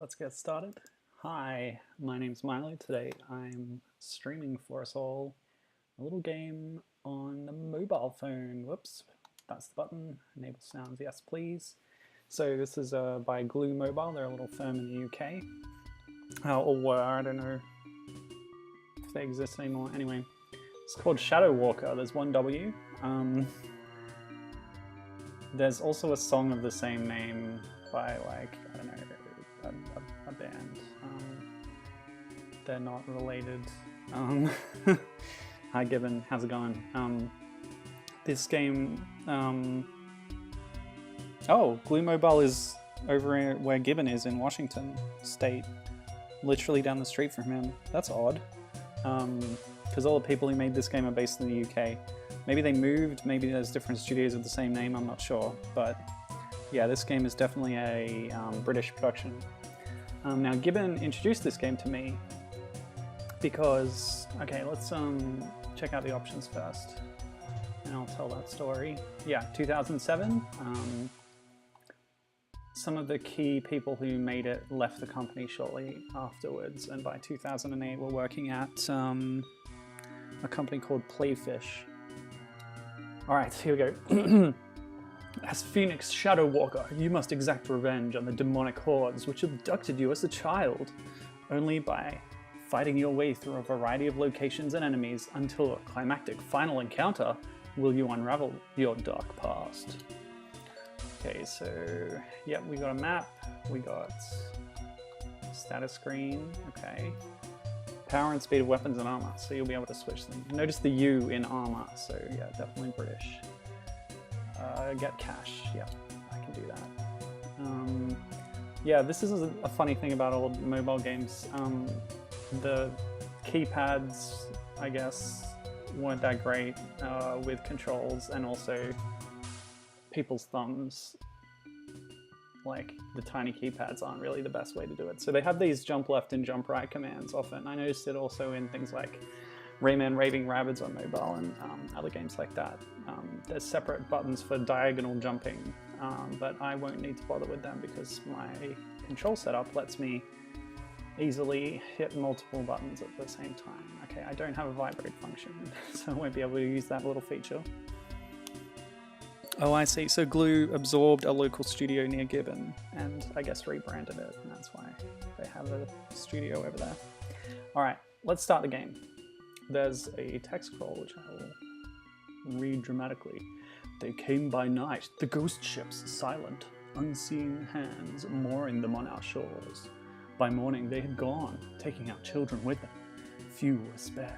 Let's get started. Hi, my name's Miley. Today I'm streaming for us all a little game on the mobile phone. Whoops, that's the button. Enable sounds, yes please. So this is by Glue Mobile. They're a little firm in the UK. Or were, I don't know if they exist anymore. Anyway, it's called Shadowwalker. There's one W. There's also a song of the same name by, like, I don't know, a band. They're not related. Hi Gibbon, how's it going? This game, oh, Glue Mobile is over where Gibbon is in Washington State, literally down the street from him. That's odd, because all the people who made this game are based in the UK. Maybe they moved, maybe there's different studios with the same name, I'm not sure, but yeah, this game is definitely a British production. Now, Gibbon introduced this game to me because, okay, let's check out the options first, and I'll tell that story. Yeah, 2007. Some of the key people who made it left the company shortly afterwards, and by 2008 were working at a company called Playfish. All right, here we go. As Phoenix Shadowwalker, you must exact revenge on the demonic hordes which abducted you as a child, only by fighting your way through a variety of locations and enemies until a climactic final encounter will you unravel your dark past. Okay, so, yeah, we got a map, we got status screen, okay. Power and speed of weapons and armor, so you'll be able to switch them. Notice the U in armor, so yeah, definitely British. Get cash, yeah, I can do that. Yeah, this is a funny thing about old mobile games. The keypads, I guess, weren't that great with controls, and also people's thumbs, like the tiny keypads, aren't really the best way to do it. So they have these jump left and jump right commands often. I noticed it also in things like Rayman Raving Rabbids on mobile and other games like that. There's separate buttons for diagonal jumping, but I won't need to bother with them because my control setup lets me easily hit multiple buttons at the same time. Okay, I don't have a vibrate function, so I won't be able to use that little feature. Oh, I see. So Glue absorbed a local studio near Gibbon and I guess rebranded it, and that's why they have a studio over there. All right, let's start the game. There's a text scroll, which I will read dramatically. They came by night, the ghost ships silent, unseen hands mooring them on our shores. By morning they had gone, taking our children with them. Few were spared.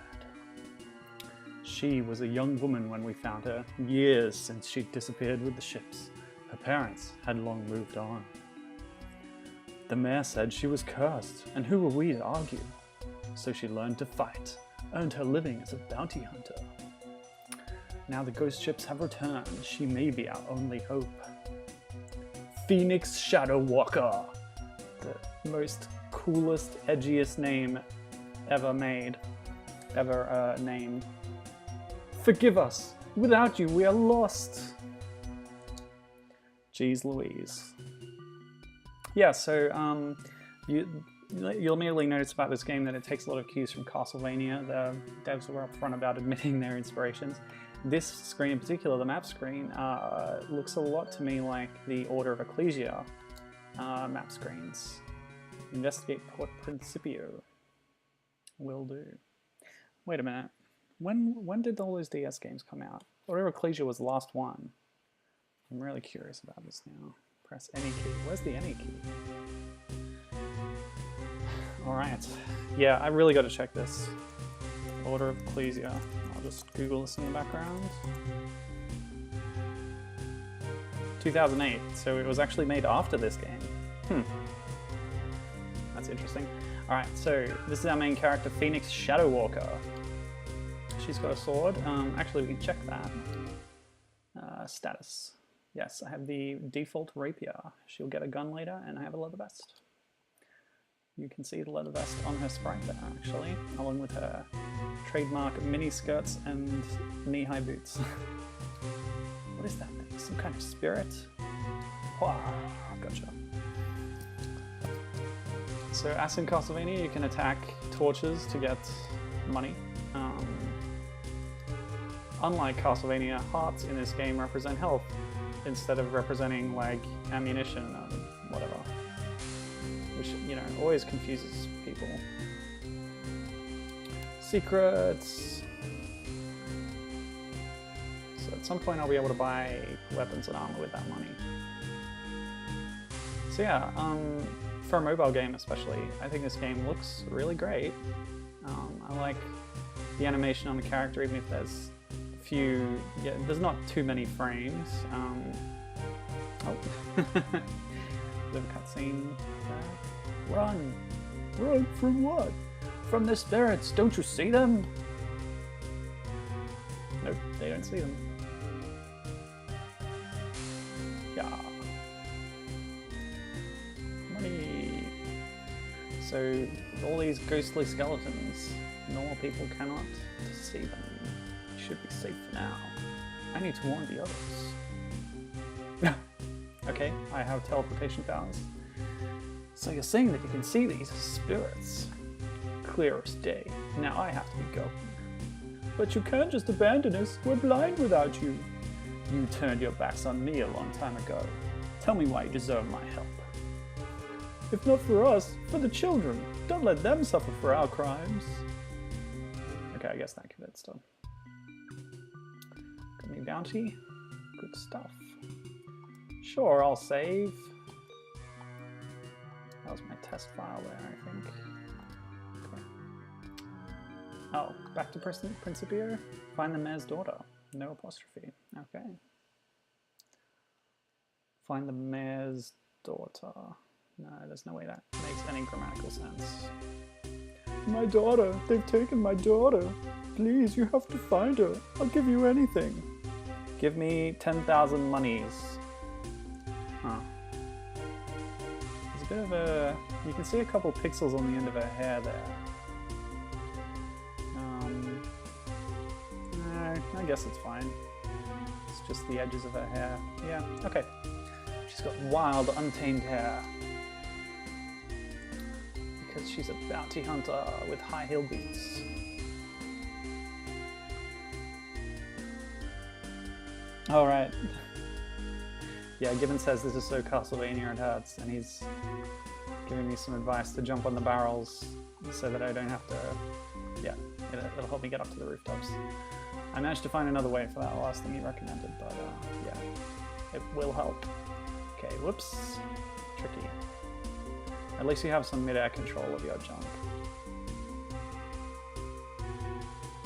She was a young woman when we found her, years since she'd disappeared with the ships. Her parents had long moved on. The mayor said she was cursed, and who were we to argue? So she learned to fight, earned her living as a bounty hunter. Now the ghost ships have returned, she may be our only hope. Phoenix Shadowwalker! The most coolest, edgiest name ever made, ever named. Forgive us! Without you, we are lost! Jeez Louise. Yeah, so you'll immediately notice about this game that it takes a lot of cues from Castlevania. The devs were upfront about admitting their inspirations. This screen in particular, the map screen, looks a lot to me like the Order of Ecclesia map screens. Investigate Port Principio. Will do. Wait a minute. When did all those DS games come out? Order of Ecclesia was the last one. I'm really curious about this now. Press any key. Where's the any key? Alright. Yeah, I really got to check this. Order of Ecclesia. I'll just Google this in the background. 2008, so it was actually made after this game. That's interesting. Alright, so this is our main character, Phoenix Shadowwalker. She's got a sword. Actually, we can check that. Status. Yes, I have the default rapier. She'll get a gun later, and I have a leather vest. You can see the leather vest on her sprite there, actually, along with her trademark mini skirts and knee-high boots. What is that thing? Some kind of spirit? Wow, gotcha. So as in Castlevania, you can attack torches to get money. Unlike Castlevania, hearts in this game represent health instead of representing like ammunition and whatever, which, you know, always confuses people. Secrets. So at some point I'll be able to buy weapons and armor with that money. So yeah, for a mobile game especially, I think this game looks really great. I like the animation on the character, even if there's there's not too many frames. Oh, bit of a cutscene. Run! Run from what? From the spirits! Don't you see them? Nope, they don't see them. Yeah. Money. So, with all these ghostly skeletons, normal people cannot see them. Should be safe for now. I need to warn the others. Okay, I have teleportation powers. So you're saying that you can see these spirits? Clear as day. Now I have to be going. But you can't just abandon us. We're blind without you. You turned your backs on me a long time ago. Tell me why you deserve my help. If not for us, for the children. Don't let them suffer for our crimes. Okay, I guess that convinced them. Got me bounty? Good stuff. Sure, I'll save. That was my test file there, I think. Okay. Oh, back to Principia. Find the mayor's daughter. No apostrophe. Okay. Find the mayor's daughter. No, there's no way that makes any grammatical sense. My daughter! They've taken my daughter! Please, you have to find her. I'll give you anything. Give me 10,000 monies. Huh. There's a bit of a... You can see a couple pixels on the end of her hair there. I guess it's fine. It's just the edges of her hair. Yeah, okay. She's got wild, untamed hair. Because she's a bounty hunter with high heel boots. Alright. Yeah, Gibbon says this is so Castlevania it hurts, and he's giving me some advice to jump on the barrels so that I don't have to... Yeah, it'll help me get up to the rooftops. I managed to find another way for that last thing he recommended, but yeah, it will help. Okay, whoops. Tricky. At least you have some mid-air control of your jump.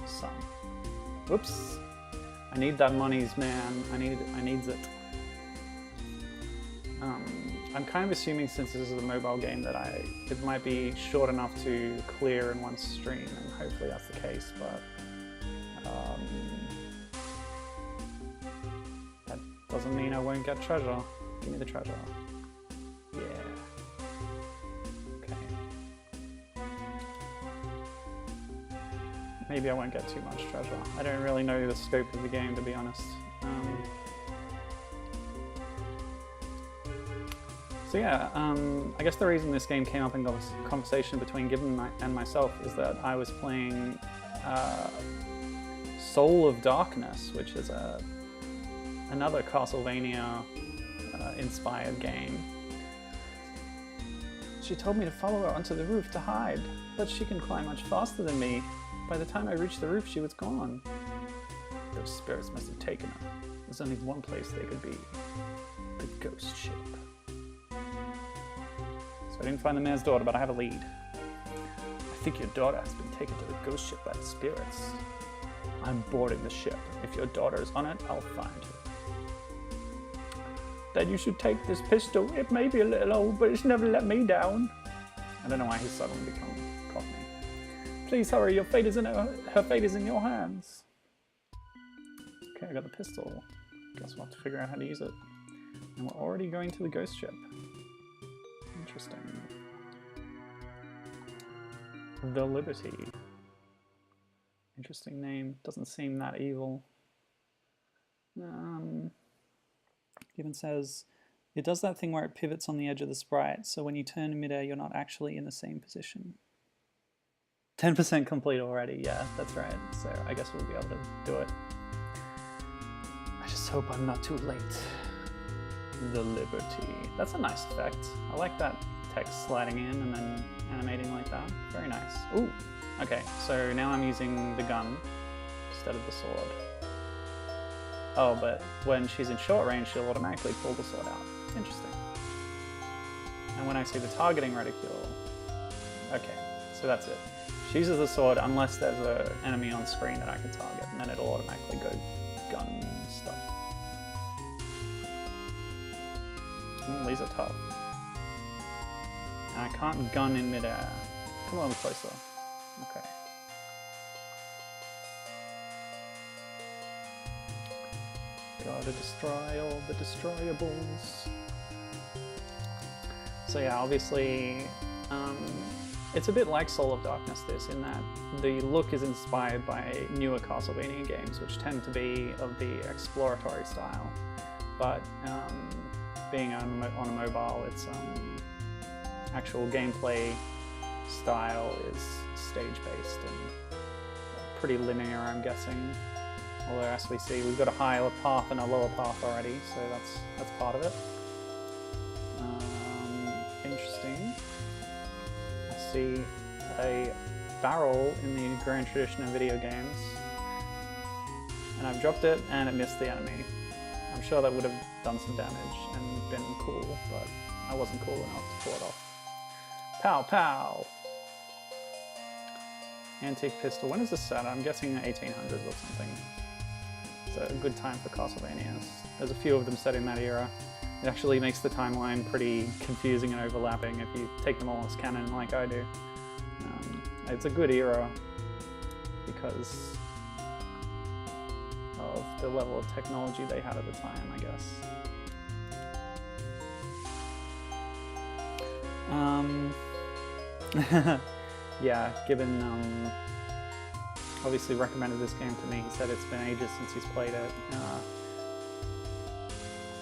Some. Whoops. I need that monies, man. I needs it. I'm kind of assuming, since this is a mobile game, that it might be short enough to clear in one stream, and hopefully that's the case, but that doesn't mean I won't get treasure. Give me the treasure. Yeah. Okay. Maybe I won't get too much treasure. I don't really know the scope of the game, to be honest. So yeah, I guess the reason this game came up in conversation between Gibbon and myself is that I was playing Soul of Darkness, which is another Castlevania inspired game. She told me to follow her onto the roof to hide, but she can climb much faster than me. By the time I reached the roof, she was gone. Those spirits must have taken her. There's only one place they could be. The ghost ship. So I didn't find the mayor's daughter, but I have a lead. I think your daughter has been taken to the ghost ship by the spirits. I'm boarding the ship. If your daughter is on it, I'll find her. Then you should take this pistol. It may be a little old, but it's never let me down. I don't know why he's suddenly become Cockney. Please hurry, your fate is in her fate is in your hands. Okay, I got the pistol. Guess we'll have to figure out how to use it. And we're already going to the ghost ship. Interesting. The Liberty. Interesting name. Doesn't seem that evil. Even says, It does that thing where it pivots on the edge of the sprite, so when you turn in midair, you're not actually in the same position. 10% complete already, yeah, that's right. So I guess we'll be able to do it. I just hope I'm not too late. The Liberty. That's a nice effect. I like that text sliding in and then animating like that. Very nice. Ooh, okay, so now I'm using the gun instead of the sword. Oh, but when she's in short range, she'll automatically pull the sword out. Interesting. And when I see the targeting reticule, okay, so that's it. She uses the sword unless there's an enemy on screen that I can target, and then it'll automatically go gun stuff. These are tough. And I can't gun in midair. Come on closer. Okay. Gotta destroy all the destroyables. So yeah, obviously, it's a bit like Soul of Darkness, this, in that the look is inspired by newer Castlevania games, which tend to be of the exploratory style. But being on a mobile, its actual gameplay style is stage-based and pretty linear, I'm guessing. Although, as we see, we've got a higher path and a lower path already, so that's part of it. Interesting. I see a barrel in the grand tradition of video games, and I've dropped it and it missed the enemy. I'm sure that would have done some damage and been cool, but I wasn't cool enough to pull it off. Pow pow! Antique pistol. When is this set? I'm guessing 1800s or something. It's a good time for Castlevanias. There's a few of them set in that era. It actually makes the timeline pretty confusing and overlapping if you take them all as canon like I do. It's a good era because of the level of technology they had at the time, I guess. Yeah, Gibbon obviously recommended this game to me. He said it's been ages since he's played it.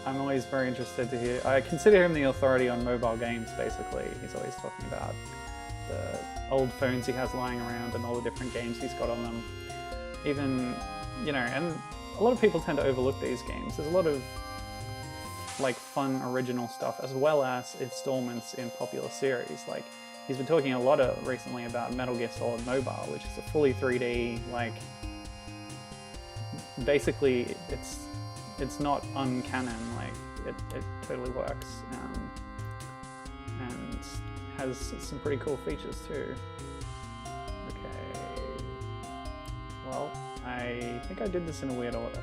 I'm always very interested to hear. I consider him the authority on mobile games, basically. He's always talking about the old phones he has lying around and all the different games he's got on them. Even, you know, and a lot of people tend to overlook these games. There's a lot of like fun original stuff as well as installments in popular series. Like, he's been talking a lot recently about Metal Gear Solid Mobile, which is a fully 3D, like, basically it's not uncanon, like, it totally works, and has some pretty cool features too. Okay, well, I think I did this in a weird order.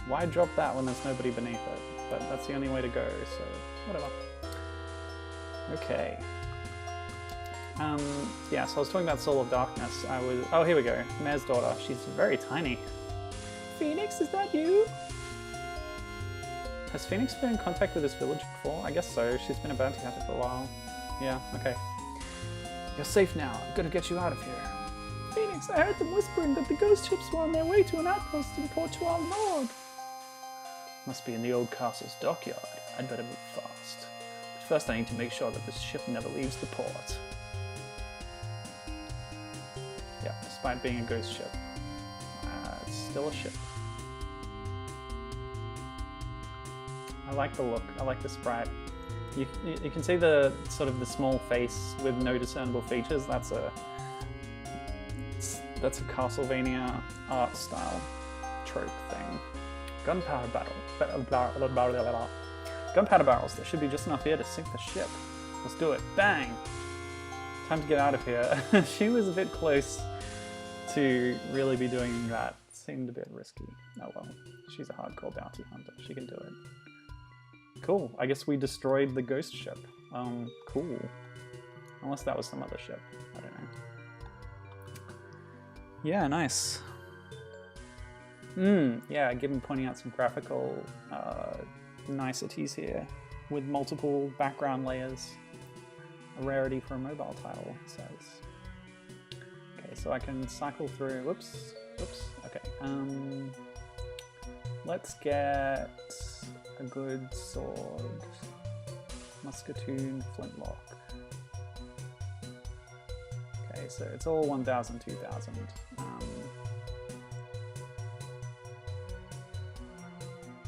Why drop that when there's nobody beneath it? But that's the only way to go, so whatever. Okay. Yeah, so I was talking about Soul of Darkness. Oh, here we go. Mayor's daughter. She's very tiny. Phoenix, is that you? Has Phoenix been in contact with this village before? I guess so. She's been a bounty hunter for a while. Yeah, okay. You're safe now. I'm gonna get you out of here. Phoenix, I heard them whispering that the ghost ships were on their way to an outpost in Port to our lord. Must be in the old castle's dockyard. I'd better move fast. But first I need to make sure that this ship never leaves the port. Yeah, despite being a ghost ship, it's still a ship. I like the look, I like the sprite. You can see the sort of the small face with no discernible features. That's a Castlevania art style trope thing. Gunpowder barrel. Gunpowder barrels. There should be just enough here to sink the ship. Let's do it. Bang! Time to get out of here. She was a bit close to really be doing that. Seemed a bit risky. Oh well. She's a hardcore bounty hunter. She can do it. Cool. I guess we destroyed the ghost ship. Cool. Unless that was some other ship. I don't know. Yeah, nice. Yeah, Gibbon pointing out some graphical niceties here with multiple background layers. A rarity for a mobile title, it says. Okay, so I can cycle through. Whoops. Okay. Let's get a good sword. Musketoon, flintlock. Okay, so it's all 1,000, 2,000.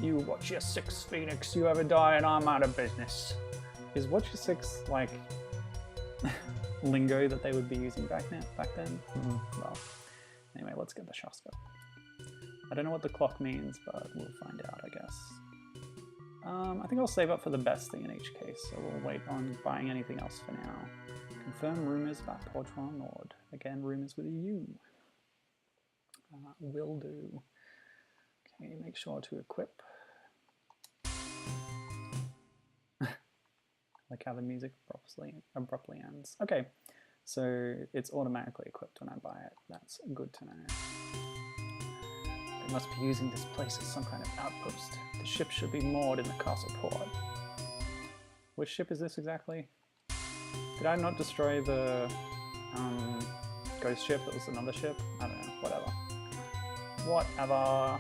You watch your 6, Phoenix, you ever die and I'm out of business. Is watch your 6 like lingo that they would be using back then? Well, anyway, let's get the Shasta. I don't know what the clock means, but we'll find out, I guess. I think I'll save up for the best thing in each case, so we'll wait on buying anything else for now. Confirm rumors about Portron Nord. Again, rumors with a U. Will do. Okay, make sure to equip. Like how the music abruptly ends. Okay, so it's automatically equipped when I buy it. That's good to know. They must be using this place as some kind of outpost. The ship should be moored in the castle port. Which ship is this exactly? Did I not destroy the ghost ship that was another ship? I don't know, whatever. Whatever.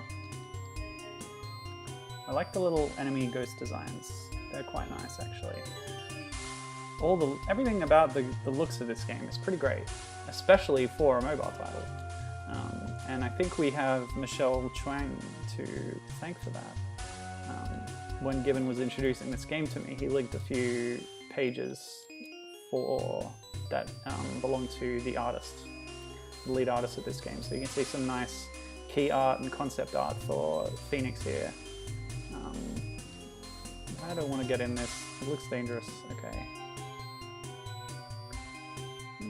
I like the little enemy ghost designs. They're quite nice, actually. Everything about the looks of this game is pretty great, especially for a mobile title. And I think we have Michelle Chuang to thank for that. When Gibbon was introducing this game to me, he linked a few pages that belong to the artist, the lead artist of this game. So you can see some nice key art and concept art for Phoenix here. I don't want to get in this. It looks dangerous. Okay. I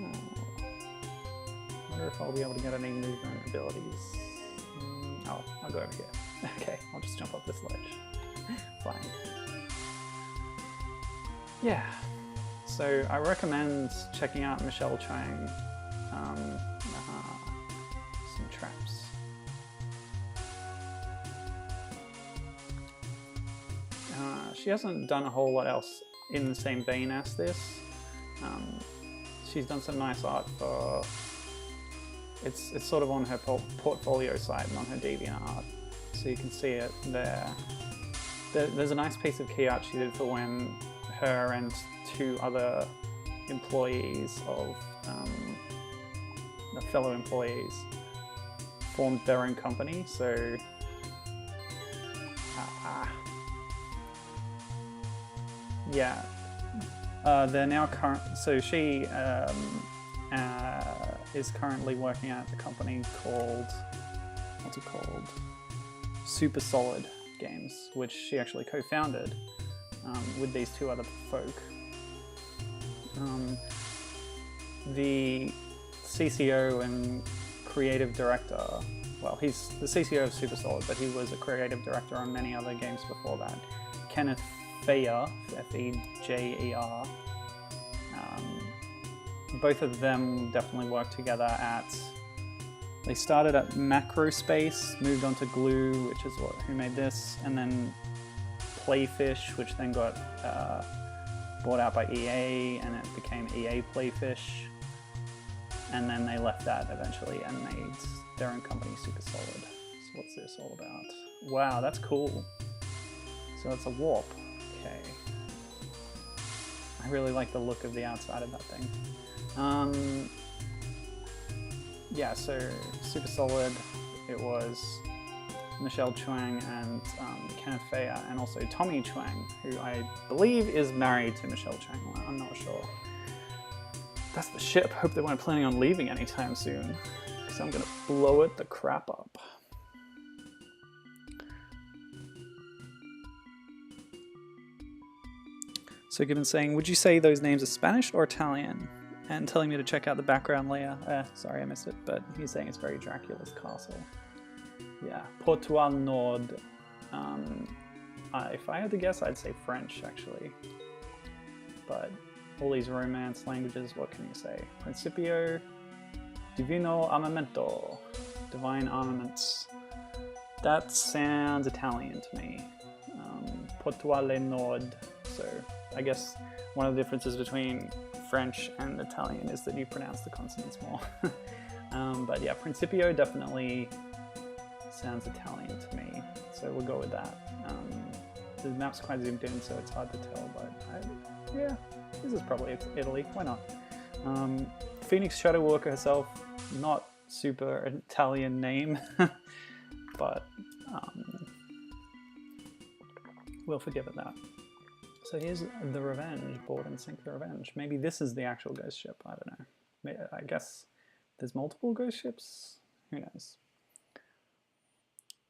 wonder if I'll be able to get any movement abilities. Oh, I'll go over here. Okay, I'll just jump up this ledge. Fine. Yeah. So I recommend checking out Michelle Chuang. Some traps. She hasn't done a whole lot else in the same vein as this. She's done some nice art for... It's sort of on her portfolio site and on her DeviantArt, so you can see it there. There's a nice piece of key art she did for when her and 2 other employees of fellow employees formed their own company. So yeah, they're now current. So she is currently working at a company called, what's it called? Super Solid Games, which she actually co-founded with these 2 other folk. The CCO and creative director, well, he's the CCO of Super Solid, but he was a creative director on many other games before that. Kenneth Fejer, F-E-J-E-R. Both of them definitely worked together at... They started at Macrospace, moved on to Glue, which is who made this, and then Playfish, which then got bought out by EA, and it became EA Playfish. And then they left that eventually and made their own company, Super Solid. So what's this all about? Wow, that's cool. So it's a warp. Okay. I really like the look of the outside of that thing. Yeah, so Super Solid, it was Michelle Chuang and Kenneth Fejer, and also Tommy Chuang, who I believe is married to Michelle Chuang. I'm not sure. That's the ship. Hope they weren't planning on leaving anytime soon, because I'm gonna blow it the crap up. So Gibbon saying, would you say those names are Spanish or Italian? And telling me to check out the background layer. Sorry I missed it, but he's saying it's very Dracula's castle. Yeah, Portugal Nord. If I had to guess, I'd say French, actually. But all these Romance languages, what can you say? Principio, Divino Armamento, Divine Armaments. That sounds Italian to me. Portuale Nord. So I guess one of the differences between French and Italian is that you pronounce the consonants more. But yeah, Principio definitely sounds Italian to me, so we'll go with that. the map's quite zoomed in, so it's hard to tell, but yeah, this is probably Italy, why not? Phoenix Shadowwalker herself, not super Italian name, but we'll forgive it that. So here's the Revenge, board and sink the Revenge. Maybe this is the actual ghost ship, I don't know. I guess there's multiple ghost ships, who knows?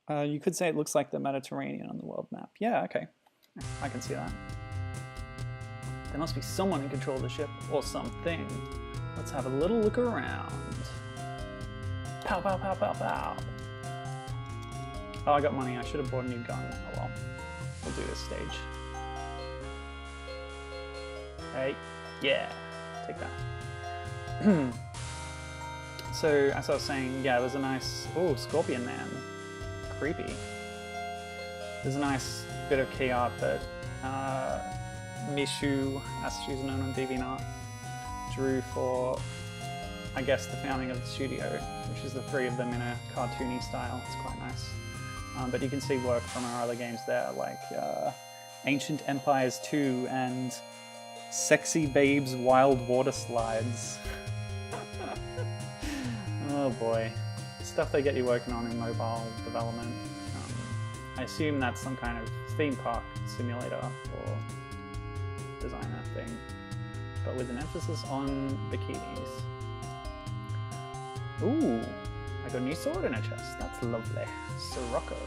You could say it looks like the Mediterranean on the world map. Yeah, okay, I can see that. There must be someone in control of the ship, or something. Let's have a little look around. Pow, pow, pow, pow, pow. Oh, I got money. I should have bought a new gun. Oh well. We'll do this stage. Hey, yeah, take that. So, as I was saying, yeah, there's a nice... Oh, Scorpion Man. Creepy. There's a nice bit of key art that Mishu, as she's known on DeviantArt, drew for, I guess, the founding of the studio, which is the three of them in a cartoony style. It's quite nice. But you can see work from our other games there, like Ancient Empires 2 and Sexy Babes Wild Water Slides. Oh boy. Stuff they get you working on in mobile development. I assume that's some kind of theme park simulator or designer thing, but with an emphasis on bikinis. Ooh, I got a new sword in a chest. That's lovely. Sirocco.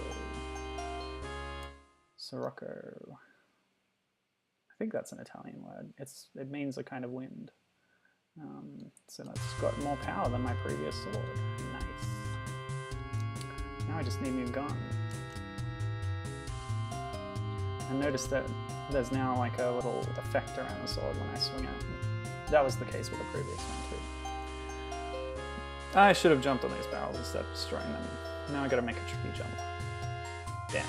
Sirocco. I think that's an Italian word. It means a kind of wind. So that's got more power than my previous sword. Nice. Now I just need a new gun. I noticed that there's now like a little effect around the sword when I swing it. That was the case with the previous one too. I should have jumped on these barrels instead of destroying them. Now I gotta make a tricky jump. Damn.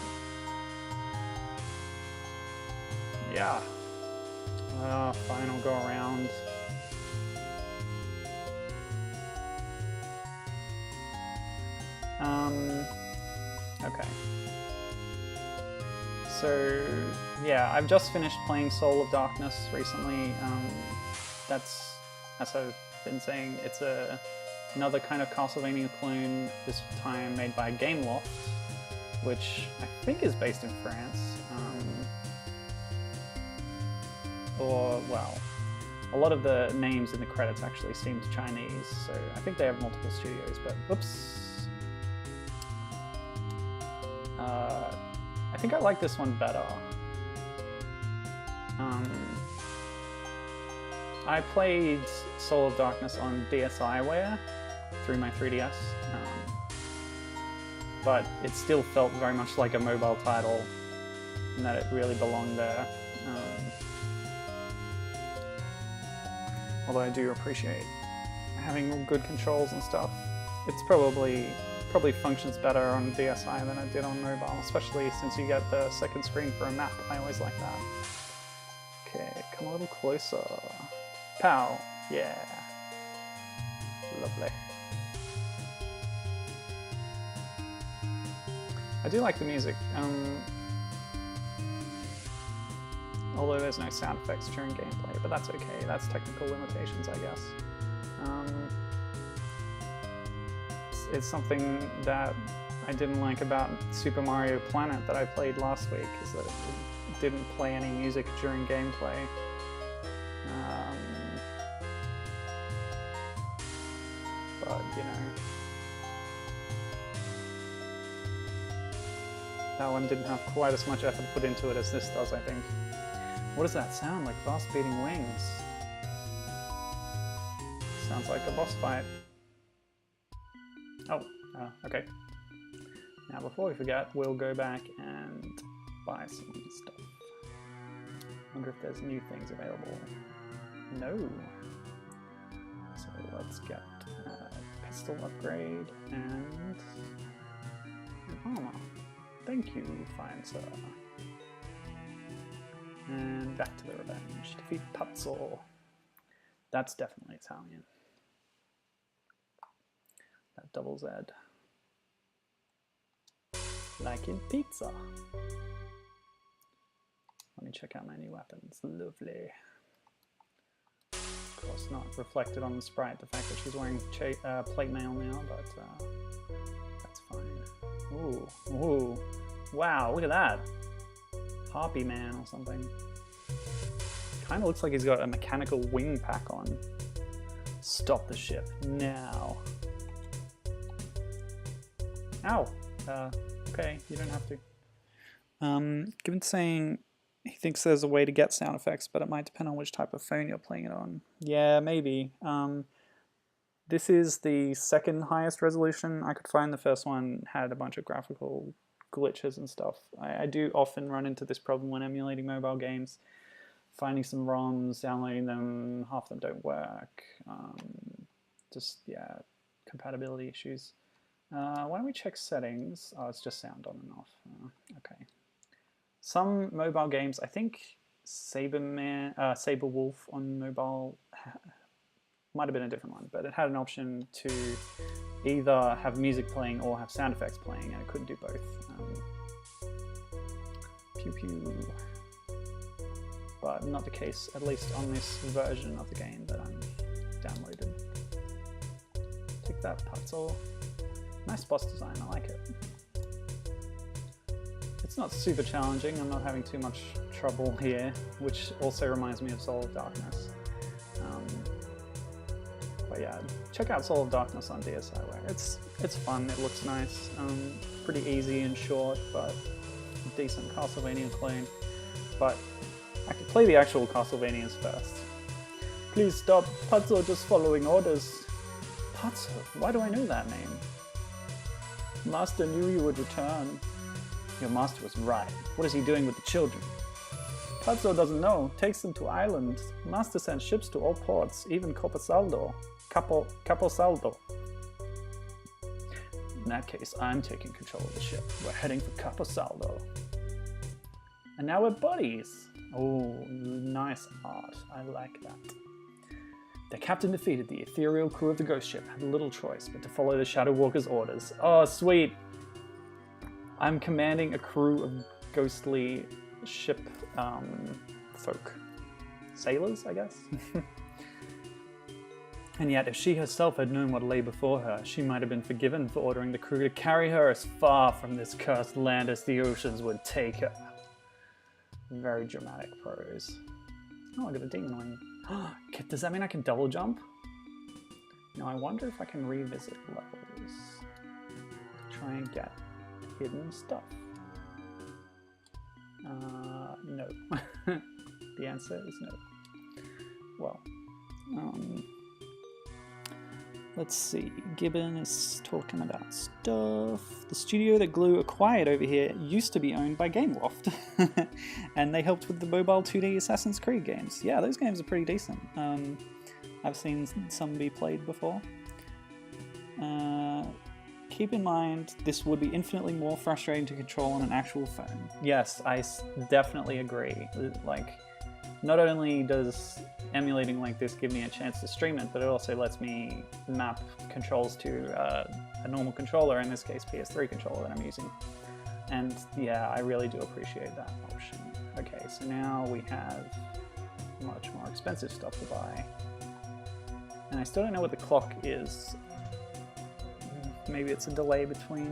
Yeah. Fine, I'll go around. Okay. So, yeah, I've just finished playing Soul of Darkness recently. That's, as I've been saying, it's another kind of Castlevania clone, this time made by Gameloft, which I think is based in France. Well, a lot of the names in the credits actually seem Chinese, so I think they have multiple studios, but whoops. I think I like this one better. I played Soul of Darkness on DSiWare through my 3DS, but it still felt very much like a mobile title, and that it really belonged there. Although I do appreciate having good controls and stuff. It's probably functions better on DSi than it did on mobile, especially since you get the second screen for a map. I always like that. Okay, come a little closer. Pow! Yeah. Lovely. I do like the music. Although there's no sound effects during gameplay, but that's okay. That's technical limitations, I guess. It's something that I didn't like about Super Mario Planet that I played last week, is that it didn't play any music during gameplay. But, you know, that one didn't have quite as much effort put into it as this does, I think. What does that sound like? Fast beating wings. Sounds like a boss fight. Oh, okay. Now before we forget, we'll go back and buy some stuff. Wonder if there's new things available. No. So let's get a pistol upgrade and an armor. Thank you, fine sir. And back to the Revenge. Defeat Pazzo. That's definitely Italian. That double Z. Like in pizza. Let me check out my new weapons. Lovely. Of course, not reflected on the sprite, the fact that she's wearing plate mail now, but that's fine. Ooh, ooh. Wow, look at that. Harpy Man or something. Kind of looks like he's got a mechanical wing pack on. Stop the ship now. Ow. Okay, you don't have to. Given saying he thinks there's a way to get sound effects, but it might depend on which type of phone you're playing it on. Yeah, maybe. This is the second highest resolution I could find. The first one had a bunch of graphical glitches and stuff. I do often run into this problem when emulating mobile games. Finding some ROMs, downloading them, half of them don't work. Just, yeah, compatibility issues. Why don't we check settings? Oh, it's just sound on and off. Okay. Some mobile games, I think Saber Wolf on mobile might have been a different one, but it had an option to either have music playing or have sound effects playing, and it couldn't do both. Pew pew. But not the case, at least on this version of the game that I'm downloaded. Take that, puzzle. Nice boss design, I like it. It's not super challenging, I'm not having too much trouble here, which also reminds me of Soul of Darkness. But yeah, check out Soul of Darkness on DSiWare. It's fun, it looks nice, pretty easy and short, but decent Castlevania clone. But I could play the actual Castlevanias first. Please stop, Puzzle just following orders. Puzzle? Why do I know that name? Master knew you would return. Your master was right. What is he doing with the children? Puzzle doesn't know. Takes them to islands. Master sends ships to all ports, even Caposaldo. Caposaldo. In that case, I'm taking control of the ship. We're heading for Caposaldo. And now we're buddies. Oh, nice art. I like that. The captain defeated the ethereal crew of the ghost ship, had little choice but to follow the Shadowwalker's orders. Oh, sweet! I'm commanding a crew of ghostly ship folk. Sailors, I guess? And yet, if she herself had known what lay before her, she might have been forgiven for ordering the crew to carry her as far from this cursed land as the oceans would take her. Very dramatic prose. Oh, I got a demon wing. Does that mean I can double jump? Now I wonder if I can revisit levels to try and get hidden stuff. No. The answer is no. Well, let's see. Gibbon is talking about stuff. The studio that Glue acquired over here used to be owned by GameLoft. And they helped with the mobile 2D Assassin's Creed games. Yeah, those games are pretty decent. I've seen some be played before. Keep in mind, this would be infinitely more frustrating to control on an actual phone. Yes, I definitely agree. Like, not only does emulating like this give me a chance to stream it, but it also lets me map controls to a normal controller, in this case PS3 controller that I'm using. And yeah, I really do appreciate that option. Okay, so now we have much more expensive stuff to buy. And I still don't know what the clock is. Maybe it's a delay between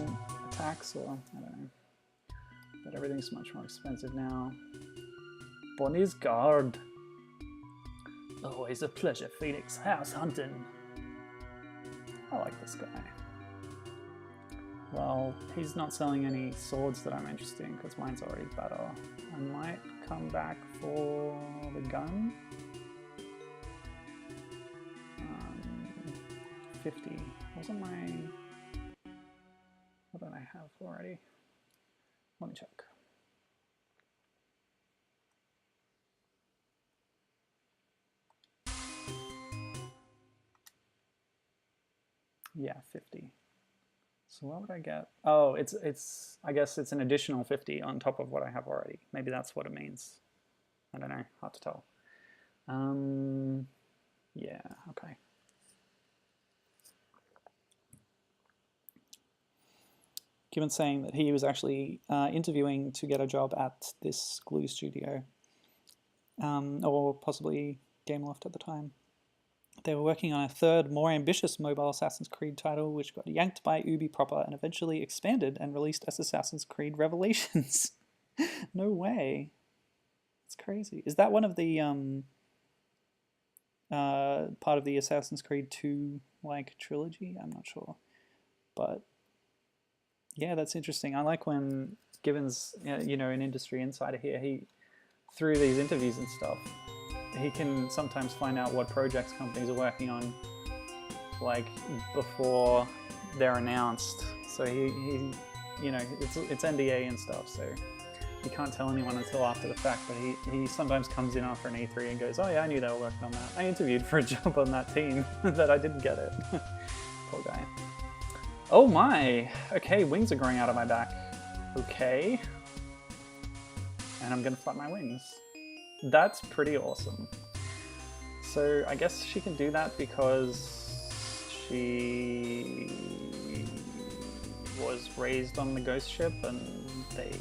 attacks, or I don't know. But everything's much more expensive now. Bonnie's Guard. Always a pleasure, Phoenix. House hunting. I like this guy. Well, he's not selling any swords that I'm interested in because mine's already better. I might come back for the gun. 50. Wasn't my... What did I have already? Let me check. Yeah, 50. So what would I get? Oh, it's I guess it's an additional 50 on top of what I have already. Maybe that's what it means. I don't know, hard to tell. Yeah, okay. Given saying that he was actually interviewing to get a job at this glue studio. or possibly Gameloft at the time. They were working on a third, more ambitious mobile Assassin's Creed title, which got yanked by Ubi proper and eventually expanded and released as Assassin's Creed Revelations. No way. It's crazy. Is that one of the part of the Assassin's Creed 2 like trilogy? I'm not sure, but yeah, that's interesting. I like when Gibbons, you know, an industry insider here, he through these interviews and stuff, he can sometimes find out what projects companies are working on, like before they're announced. So he you know, it's NDA and stuff, so you can't tell anyone until after the fact. But he sometimes comes in after an E3 and goes, "Oh yeah, I knew they were working on that. I interviewed for a job on that team, that I didn't get it." Poor guy. Oh my! Okay, wings are growing out of my back. Okay. And I'm gonna flap my wings. That's pretty awesome. So I guess she can do that because she was raised on the ghost ship and they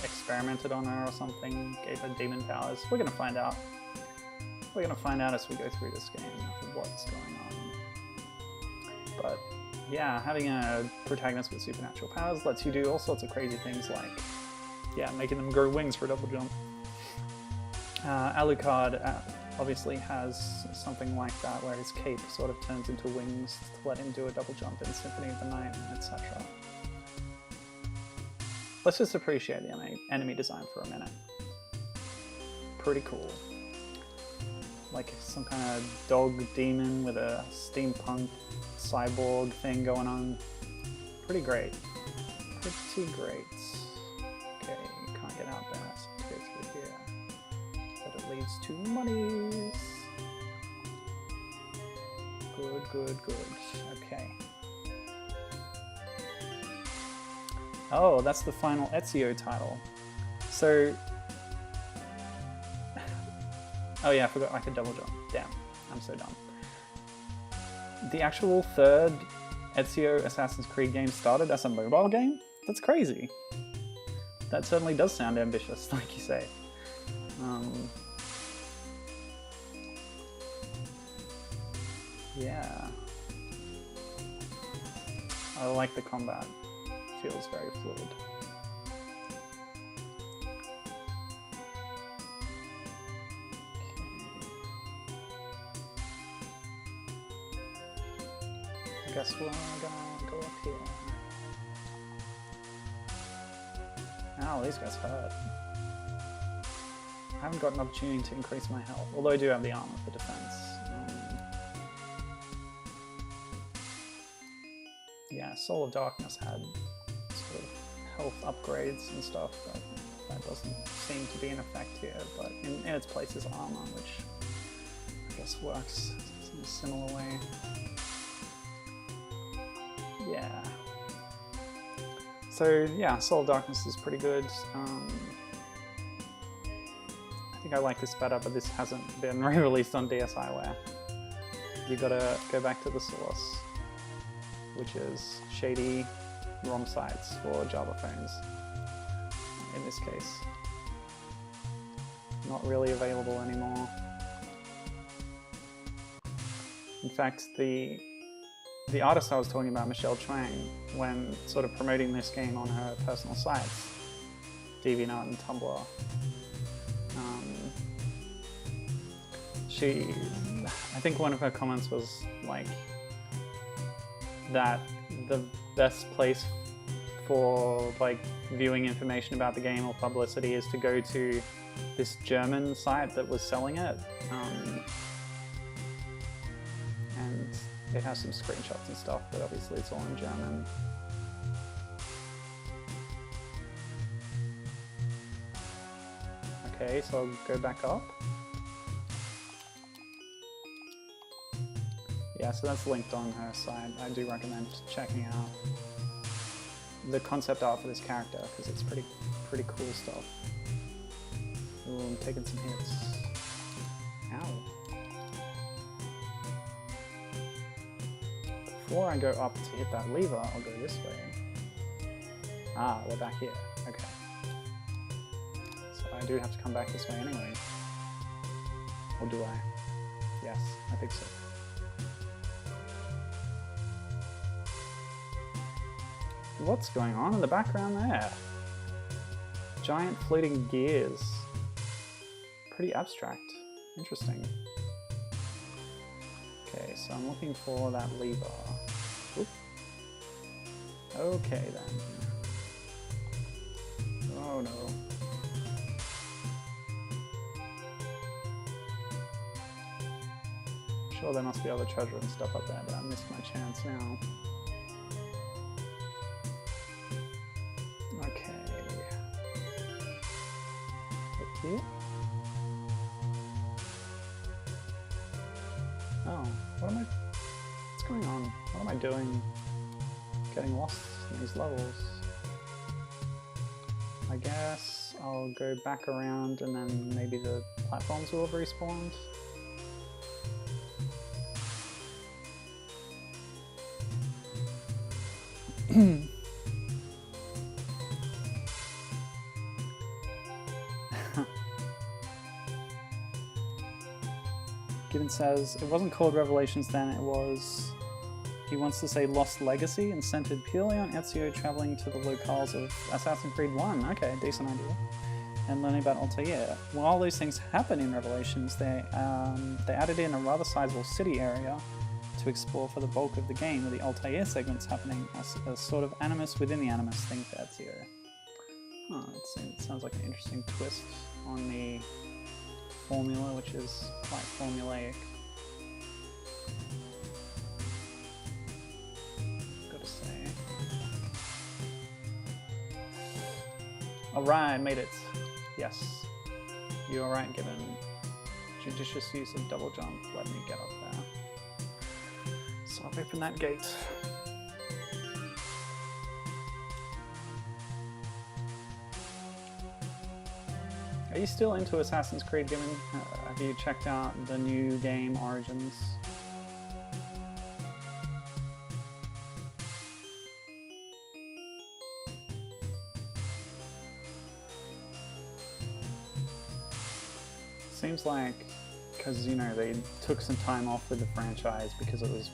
experimented on her or something, gave her demon powers. We're gonna find out. We're gonna find out as we go through this game what's going on. But yeah, having a protagonist with supernatural powers lets you do all sorts of crazy things like, yeah, making them grow wings for a double jump. Alucard obviously has something like that, where his cape sort of turns into wings to let him do a double jump in Symphony of the Night, etc. Let's just appreciate the enemy design for a minute. Pretty cool. Like some kind of dog demon with a steampunk cyborg thing going on. Pretty great. Pretty great. Okay, can't get out there, so let's go through here. But it leads to monies. Good, good, good. Okay. Oh, that's the final Ezio title. So... oh yeah, I forgot I could double jump. Damn, I'm so dumb. The actual third Ezio Assassin's Creed game started as a mobile game? That's crazy. That certainly does sound ambitious, like you say. Yeah. I like the combat. Feels very fluid. I guess we're gonna go up here. Ow, these guys hurt. I haven't got an opportunity to increase my health, although I do have the armor for defense. Yeah, Soul of Darkness had sort of health upgrades and stuff, but that doesn't seem to be in effect here, but in its place is armor, which I guess works in a similar way. Yeah. So yeah, Soul of Darkness is pretty good. I think I like this better, but this hasn't been re-released on DSiWare. You gotta go back to the source, which is shady ROM sites for Java phones. In this case, not really available anymore. In fact, the artist I was talking about, Michelle Chuang, when sort of promoting this game on her personal sites, DeviantArt and Tumblr, I think one of her comments was like that the best place for like viewing information about the game or publicity is to go to this German site that was selling it. And it has some screenshots and stuff, but obviously it's all in German. Okay, so I'll go back up. Yeah, so that's linked on her site. I do recommend checking out the concept art for this character, because it's pretty cool stuff. Ooh, I'm taking some hits. Ow. Before I go up to hit that lever, I'll go this way. Ah, we're back here. Okay. So I do have to come back this way anyway. Or do I? Yes, I think so. What's going on in the background there? Giant floating gears. Pretty abstract. Interesting. Okay, so I'm looking for that lever. Oop. Okay then. Oh no. Sure, there must be other treasure and stuff up there, but I missed my chance now. Okay. Up here? Oh, what am I... What's going on? What am I doing? Getting lost in these levels. I guess I'll go back around and then maybe the platforms will have respawned. Gibbon says, it wasn't called Revelations then, it was, he wants to say Lost Legacy and centered purely on Ezio traveling to the locales of Assassin's Creed 1. Okay, decent idea. And learning about Altair. While all these things happen in Revelations, they added in a rather sizable city area to explore for the bulk of the game, with the Altair segments happening as a sort of animus within the animus thing for Ezio. Oh, it sounds like an interesting twist on the formula, which is quite formulaic. Gotta say. Alright, made it. Yes. You're right, given judicious use of double jump. Let me get up there. So I'll open that gate. Are you still into Assassin's Creed, Given? Have you checked out the new game, Origins? Seems like, because, you know, they took some time off with the franchise because it was,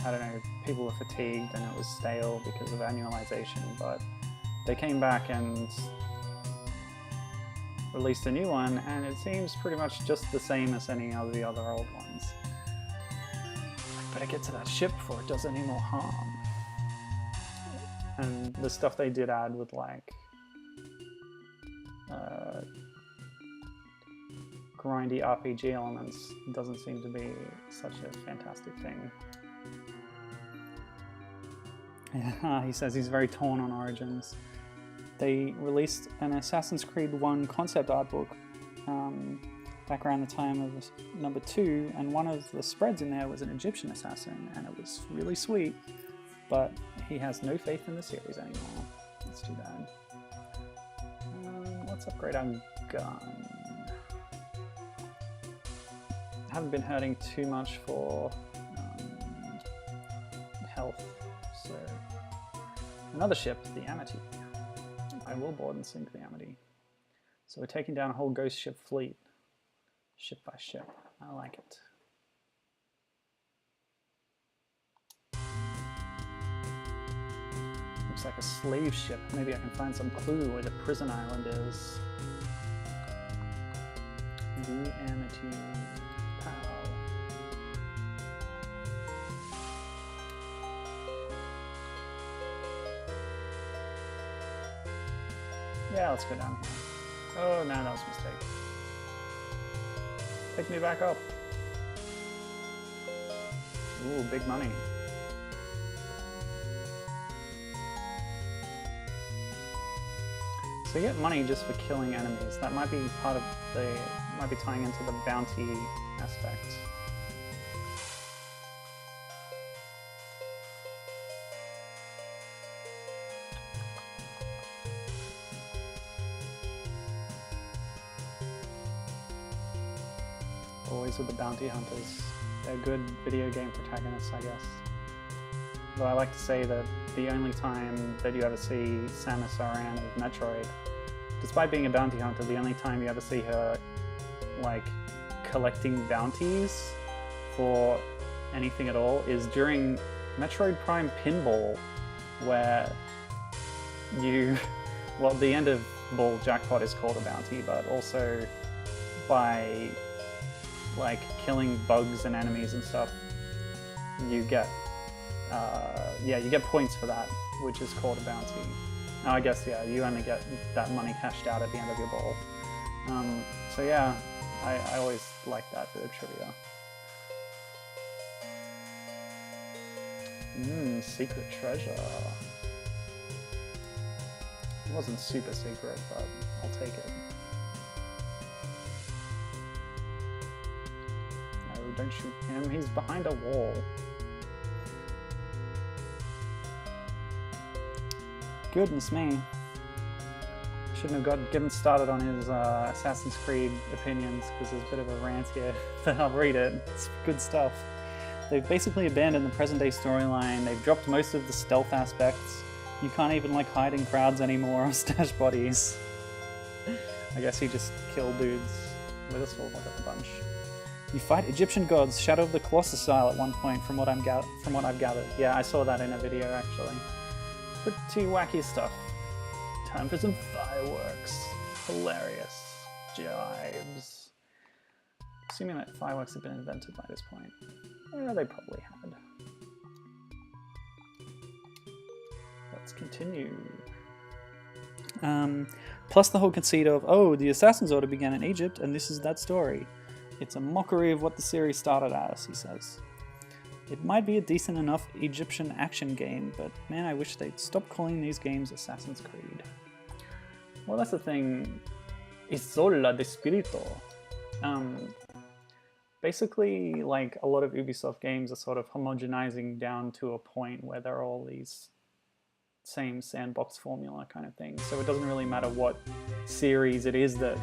I don't know, people were fatigued and it was stale because of annualization, but they came back and released a new one, and it seems pretty much just the same as any of the other old ones. I better get to that ship before it does any more harm. And the stuff they did add with, like, grindy RPG elements doesn't seem to be such a fantastic thing. Yeah, he says he's very torn on Origins. They released an Assassin's Creed 1 concept art book back around the time of number 2, and one of the spreads in there was an Egyptian assassin, and it was really sweet, but he has no faith in the series anymore. That's too bad. Let's upgrade our gun. I haven't been hurting too much for health, so... Another ship, the Amity. I will board and sink the Amity. So we're taking down a whole ghost ship fleet. Ship by ship. I like it. Looks like a slave ship. Maybe I can find some clue where the prison island is. The Amity. Pow. Yeah, let's go down here. Oh, no, that was a mistake. Pick me back up. Ooh, big money. So you get money just for killing enemies. That might be part of the... might be tying into the bounty aspect. Always with the bounty hunters. They're good video game protagonists, I guess. Though I like to say that the only time that you ever see Samus Aran of Metroid, despite being a bounty hunter, the only time you ever see her like collecting bounties for anything at all is during Metroid Prime Pinball, where well, the end of Ball Jackpot is called a bounty, but also by like killing bugs and enemies and stuff, you get you get points for that, which is called a bounty. Oh, I guess you only get that money cashed out at the end of your ball. So yeah, I always like that bit of trivia. Secret treasure. It wasn't super secret, but I'll take it. No, don't shoot him. He's behind a wall. Goodness me. Shouldn't have gotten started on his Assassin's Creed opinions, because there's a bit of a rant here, but I'll read it. It's good stuff. They've basically abandoned the present-day storyline. They've dropped most of the stealth aspects. You can't even like hide in crowds anymore or stash bodies. I guess he just killed dudes with a sword like a bunch. You fight Egyptian gods, Shadow of the Colossus style at one point, from what I've gathered. Yeah, I saw that in a video actually. Pretty wacky stuff. Time for some fireworks. Hilarious. Jibes. Assuming that fireworks have been invented by this point. Yeah, they probably had. Let's continue. Plus the whole conceit of, oh, the Assassin's Order began in Egypt, and this is that story. It's a mockery of what the series started as, he says. It might be a decent enough Egyptian action game, but man, I wish they'd stop calling these games Assassin's Creed. Well, that's the thing. Isola de Spirito. Basically, like, a lot of Ubisoft games are sort of homogenizing down to a point where they're all these same sandbox formula kind of thing. So it doesn't really matter what series it is that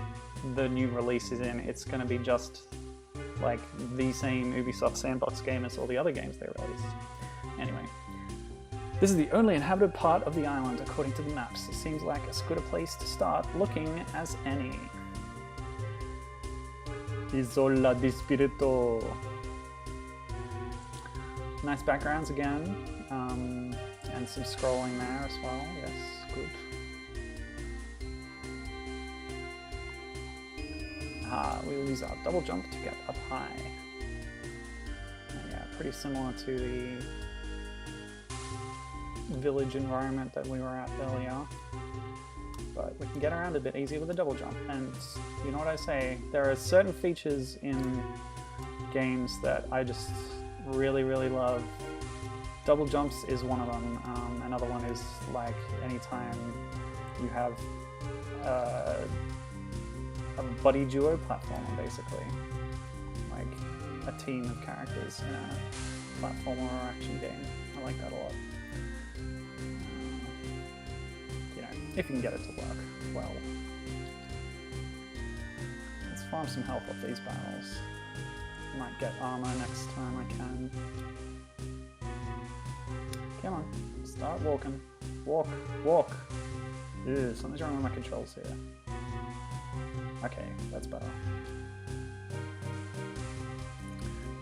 the new release is in. It's going to be just like the same Ubisoft sandbox game as all the other games they released. Anyway, this is the only inhabited part of the island according to the maps. It seems like as good a place to start looking as any. Isola di Spirito. Nice backgrounds again, and some scrolling there as well. Yes, good. We will use our double jump to get up high. And yeah, pretty similar to the village environment that we were at earlier. But we can get around a bit easier with a double jump. And you know what I say, there are certain features in games that I just really, really love. Double jumps is one of them. Another one is like anytime you have a buddy duo platformer, basically. Like a team of characters in a platformer or action game. I like that a lot. If you can get it to work well. Let's farm some health off these barrels. Might get armor next time I can. Come on, start walking. Walk, walk. Ew, something's wrong with my controls here. Okay, that's better.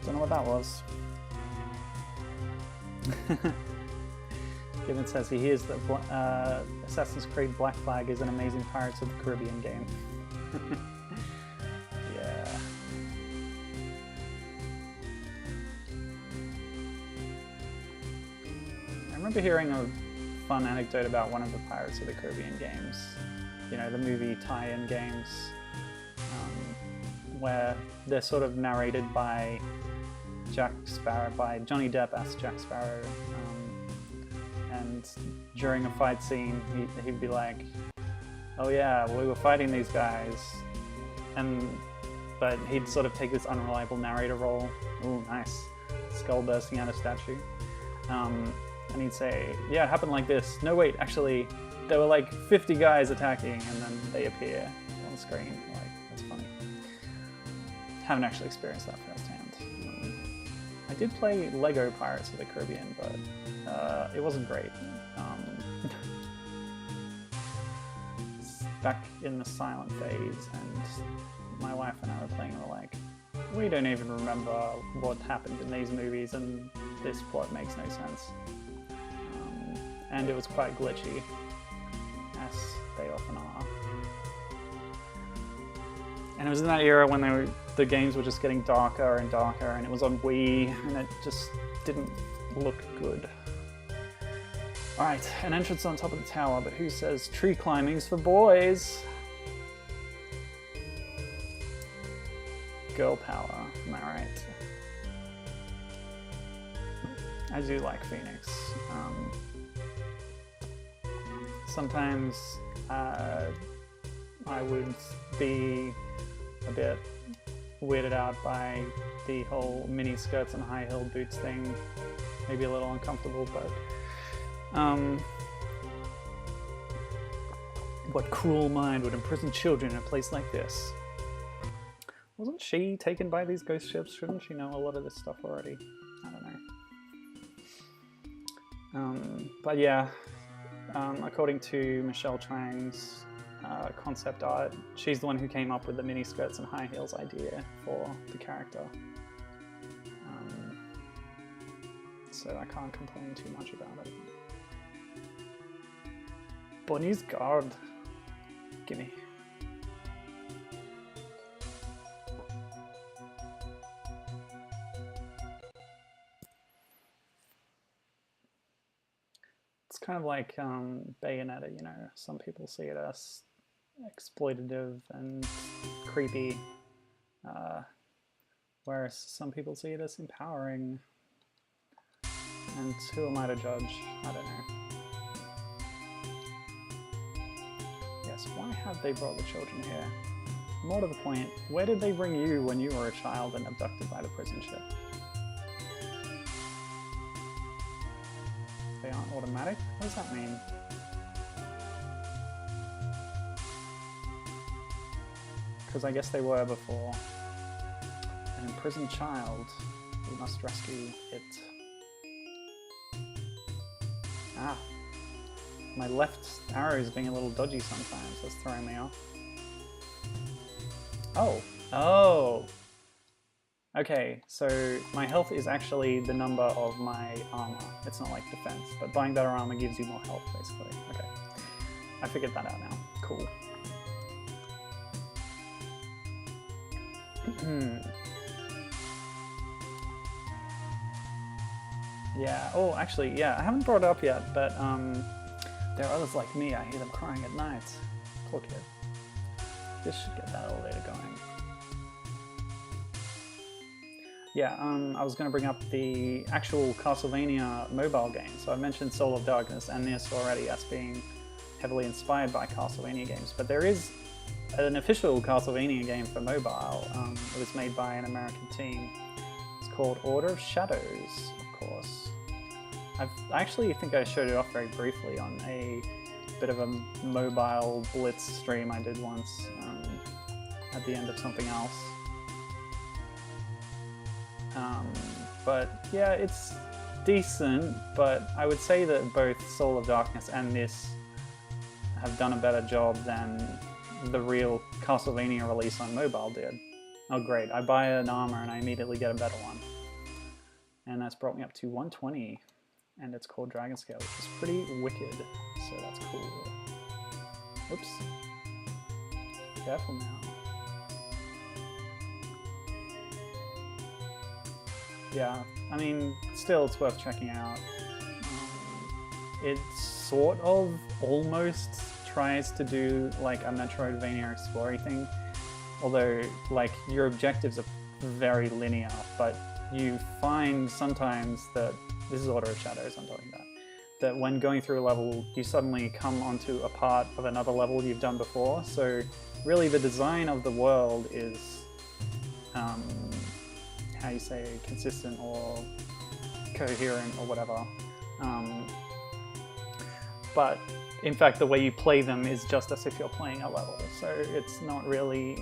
Don't know what that was. Given says he hears that Assassin's Creed Black Flag is an amazing Pirates of the Caribbean game. Yeah. I remember hearing a fun anecdote about one of the Pirates of the Caribbean games. You know, the movie tie-in games, where they're sort of narrated by Jack Sparrow, by Johnny Depp as Jack Sparrow. And during a fight scene, he'd be like, oh yeah, we were fighting these guys. But he'd sort of take this unreliable narrator role. Ooh, nice. Skull bursting out of statue. And he'd say, yeah, it happened like this. No, wait, actually, there were like 50 guys attacking, and then they appear on screen. Like, that's funny. Haven't actually experienced that firsthand. I did play Lego Pirates of the Caribbean, but it wasn't great. Back in the silent phase, and my wife and I were playing, we're like, we don't even remember what happened in these movies, and this plot makes no sense. And it was quite glitchy, as they often are. And it was in that era when the games were just getting darker and darker, and it was on Wii, and it just didn't look good. Alright, an entrance on top of the tower, but who says tree climbing's for boys? Girl power, am I right? I do like Phoenix. Sometimes I would be a bit weirded out by the whole mini skirts and high heel boots thing. Maybe a little uncomfortable, but what cruel mind would imprison children in a place like this? Wasn't she taken by these ghost ships? Shouldn't she know a lot of this stuff already? I don't know. But yeah, according to Michelle Chang's concept art, she's the one who came up with the mini skirts and high heels idea for the character. So I can't complain too much about it. Bonnie's guard. Gimme. It's kind of like Bayonetta, you know, some people see it as exploitative and creepy, whereas some people see it as empowering. And who am I to judge? I don't know. Yes, why have they brought the children here? More to the point, where did they bring you when you were a child and abducted by the prison ship? They aren't automatic? What does that mean? Because I guess they were before. An imprisoned child. We must rescue it. Ah. My left arrow is being a little dodgy sometimes. That's throwing me off. Oh. Oh! Okay, so my health is actually the number of my armor. It's not like defense, but buying better armor gives you more health, basically. Okay. I figured that out now. Cool. Yeah, oh, actually, yeah, I haven't brought it up yet, but there are others like me. I hear them crying at night. Poor kid. This should get that elevator going. Yeah, I was going to bring up the actual Castlevania mobile game. So I mentioned Soul of Darkness and this already as being heavily inspired by Castlevania games, but there is an official Castlevania game for mobile. It was made by an American team. It's called Order of Shadows, of course. I actually think I showed it off very briefly on a bit of a mobile blitz stream I did once at the end of something else. But yeah, it's decent, but I would say that both Soul of Darkness and this have done a better job than the real Castlevania release on mobile did. Oh great, I buy an armor and I immediately get a better one. And that's brought me up to 120, and it's called Dragon Scale, which is pretty wicked, so that's cool. Oops. Careful now. Yeah, I mean, still it's worth checking out. It sort of almost tries to do like a Metroidvania exploring thing, although like your objectives are very linear, but you find sometimes that, this is Order of Shadows I'm talking about, that when going through a level you suddenly come onto a part of another level you've done before, so really the design of the world is how you say, consistent or coherent or whatever. But in fact, the way you play them is just as if you're playing a level. So it's not really,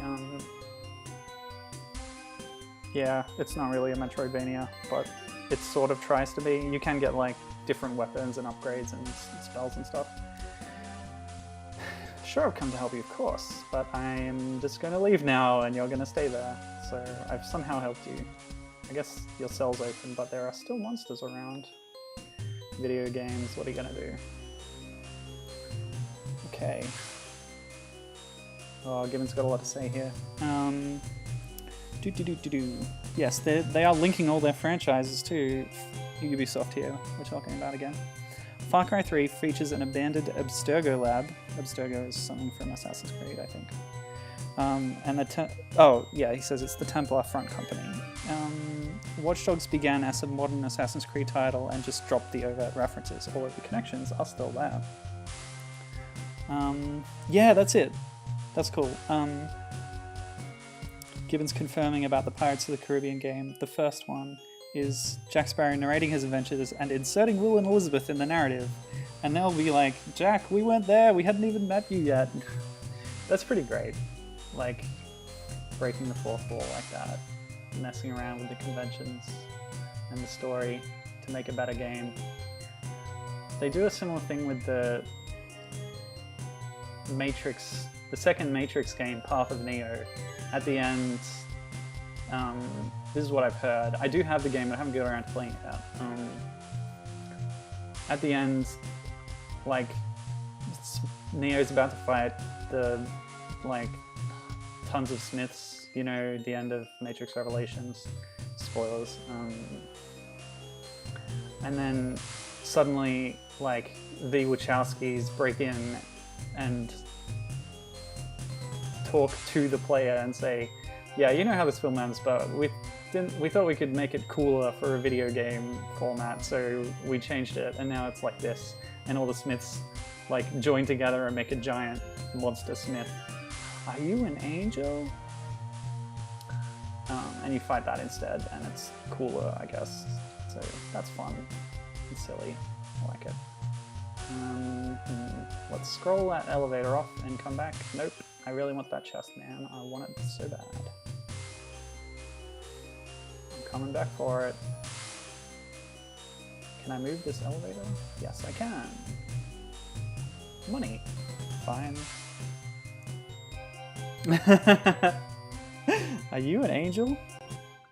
yeah, it's not really a Metroidvania, but it sort of tries to be. You can get like different weapons and upgrades and spells and stuff. Sure, I've come to help you, of course, but I'm just going to leave now and you're going to stay there. So I've somehow helped you. I guess your cell's open, but there are still monsters around. Video games, what are you going to do? Okay. Oh, Gibbon's got a lot to say here. Yes, they are linking all their franchises to Ubisoft here, we're talking about again. Far Cry 3 features an abandoned Abstergo lab. Abstergo is something from Assassin's Creed, I think. He says it's the Templar front company. Watch Dogs began as a modern Assassin's Creed title and just dropped the overt references, although the connections are still there. Yeah, that's it. That's cool. Gibbon's confirming about the Pirates of the Caribbean game. The first one is Jack Sparrow narrating his adventures and inserting Will and Elizabeth in the narrative. And they'll be like, Jack, we went there, we hadn't even met you yet. That's pretty great. Like, breaking the fourth wall like that. Messing around with the conventions and the story to make a better game. They do a similar thing with the Matrix, the second Matrix game, Path of Neo. At the end, this is what I've heard. I do have the game, but I haven't got around to playing it yet. At the end, like, Neo's about to fight the, like, tons of Smiths, you know, the end of Matrix Revelations. Spoilers. And then suddenly, like, the Wachowskis break in and talk to the player and say, yeah, you know how this film ends, but we thought we could make it cooler for a video game format, so we changed it, and now it's like this. And all the Smiths, like, join together and make a giant monster Smith. Are you an angel? And you fight that instead, and it's cooler, I guess. So that's fun and silly. I like it. Let's scroll that elevator off and come back. Nope. I really want that chest, man. I want it so bad. I'm coming back for it. Can I move this elevator? Yes, I can. Money. Fine. Are you an angel?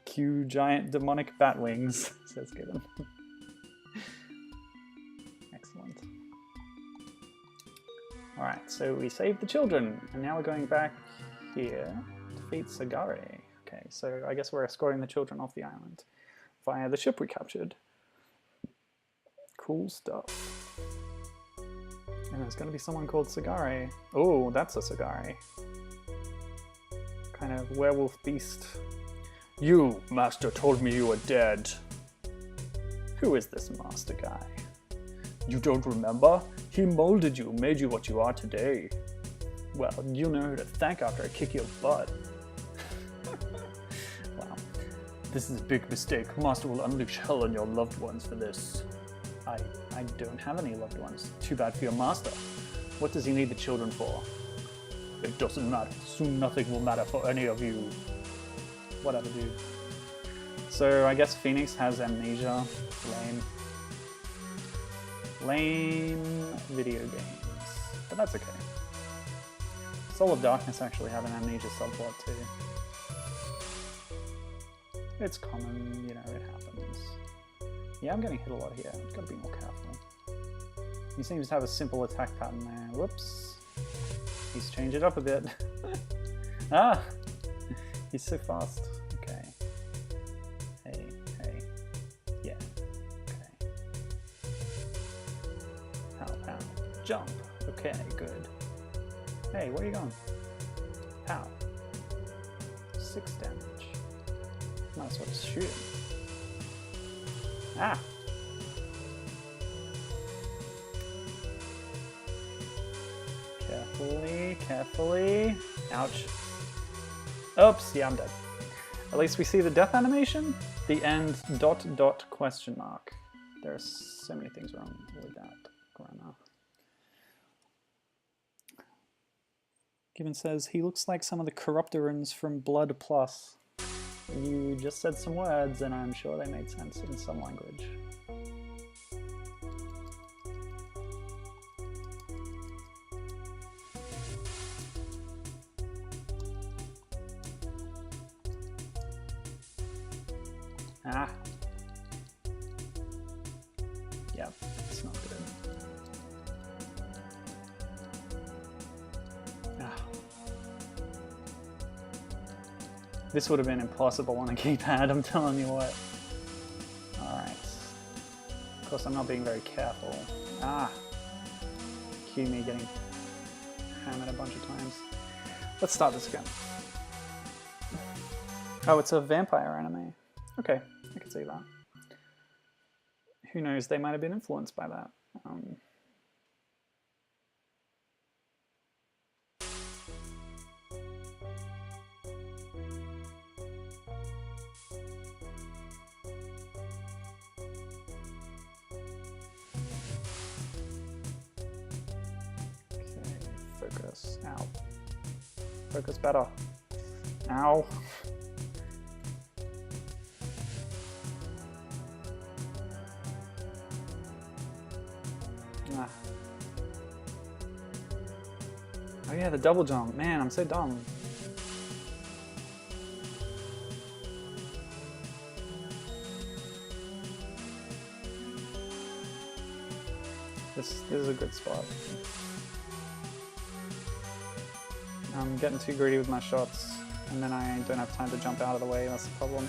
Cue giant demonic bat wings, says Gibbon. Excellent. Alright, so we saved the children, and now we're going back here to defeat Sagare. Okay, so I guess we're escorting the children off the island via the ship we captured. Cool stuff. And there's going to be someone called Sagare. Oh, that's a Sagare. Kind of werewolf beast. You, Master, told me you were dead. Who is this Master guy? You don't remember? He molded you, made you what you are today. Well, you know who to thank after I kick your butt. Wow. This is a big mistake. Master will unleash hell on your loved ones for this. I don't have any loved ones. Too bad for your master. What does he need the children for? It doesn't matter. Soon nothing will matter for any of you. Whatever, dude. So I guess Phoenix has amnesia. Lame. Lame video games. But that's okay. Soul of Darkness actually have an amnesia subplot too. It's common, you know, it happens. Yeah, I'm getting hit a lot here. I've got to be more careful. He seems to have a simple attack pattern there. Whoops. He's changed it up a bit. Ah! He's so fast. Okay. Hey, hey. Yeah. Okay. Pow, pow. Jump. Okay, good. Hey, where are you going? Pow. 6 damage. Might as well just shoot him. Ah! Carefully, carefully. Ouch. Oops, yeah, I'm dead. At least we see the death animation. The end ... question mark. There are so many things wrong with that grammar. Gibbon says, he looks like some of the Corruptorans from Blood Plus. You just said some words, and I'm sure they made sense in some language. Yep, it's not good. Ah. This would have been impossible on a keypad, I'm telling you what. Alright. Of course, I'm not being very careful. Ah! Cue me getting hammered a bunch of times. Let's start this again. Oh, it's a vampire anime. Okay, I can see that. Who knows, they might have been influenced by that. Focus. Ow. Focus better. Ow. Ah. Oh yeah, the double jump. Man, I'm so dumb. This is a good spot. I'm getting too greedy with my shots, and then I don't have time to jump out of the way, that's the problem.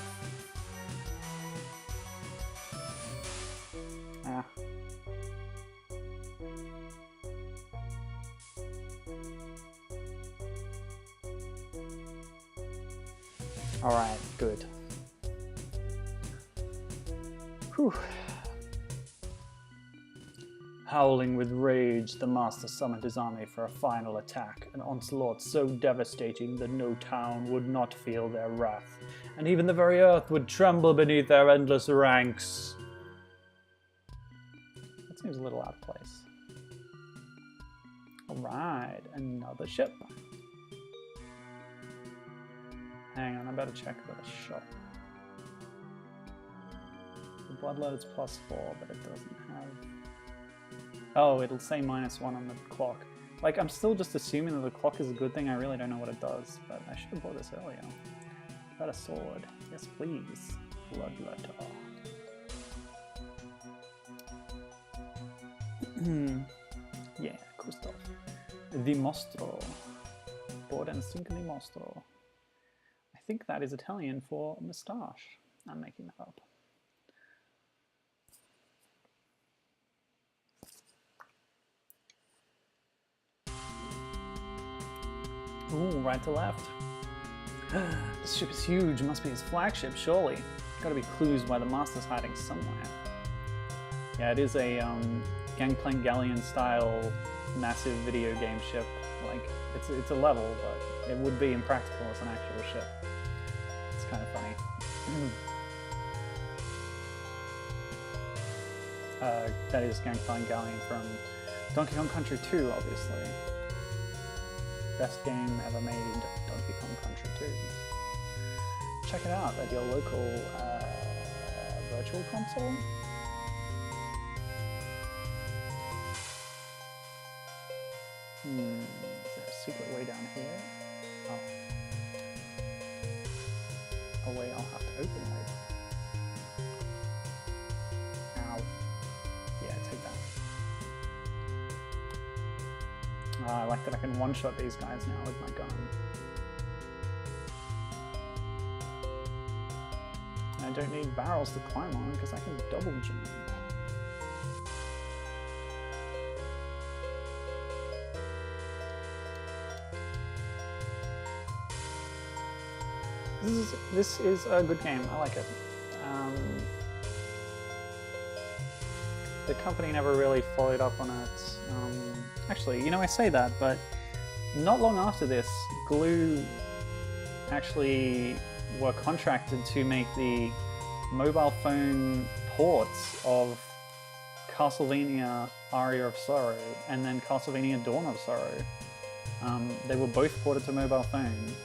Ah. Alright, good. Whew. Howling with rage, the master summoned his army for a final attack, an onslaught so devastating that no town would not feel their wrath, and even the very earth would tremble beneath their endless ranks. That seems a little out of place. Alright, another ship. Hang on, I better check the shop. The bloodload's +4, but it doesn't have... Oh, it'll say -1 on the clock. Like, I'm still just assuming that the clock is a good thing. I really don't know what it does, but I should have bought this earlier. Got a sword. Yes, please. Bloodletter. Yeah, cool stuff. The Mostro. Board and Sink di Mostro. I think that is Italian for moustache. I'm making that up. Ooh, right to left. This ship is huge. Must be his flagship, surely. Gotta be clues why the master's hiding somewhere. Yeah, it is a Gangplank Galleon style massive video game ship. Like, it's a level, but it would be impractical as an actual ship. It's kind of funny. That is Gangplank Galleon from Donkey Kong Country 2, obviously. Best game ever made, Donkey Kong Country 2. Check it out at your local virtual console. Is there a secret way down here? Oh. A way I'll have to open later. Ow. Yeah, take that. I like that I can one-shot these guys now with my gun. I don't need barrels to climb on because I can double jump. This is a good game. I like it. The company never really followed up on it. Actually, you know, I say that, but not long after this, Glue actually were contracted to make the mobile phone ports of Castlevania Aria of Sorrow and then Castlevania Dawn of Sorrow. They were both ported to mobile phone,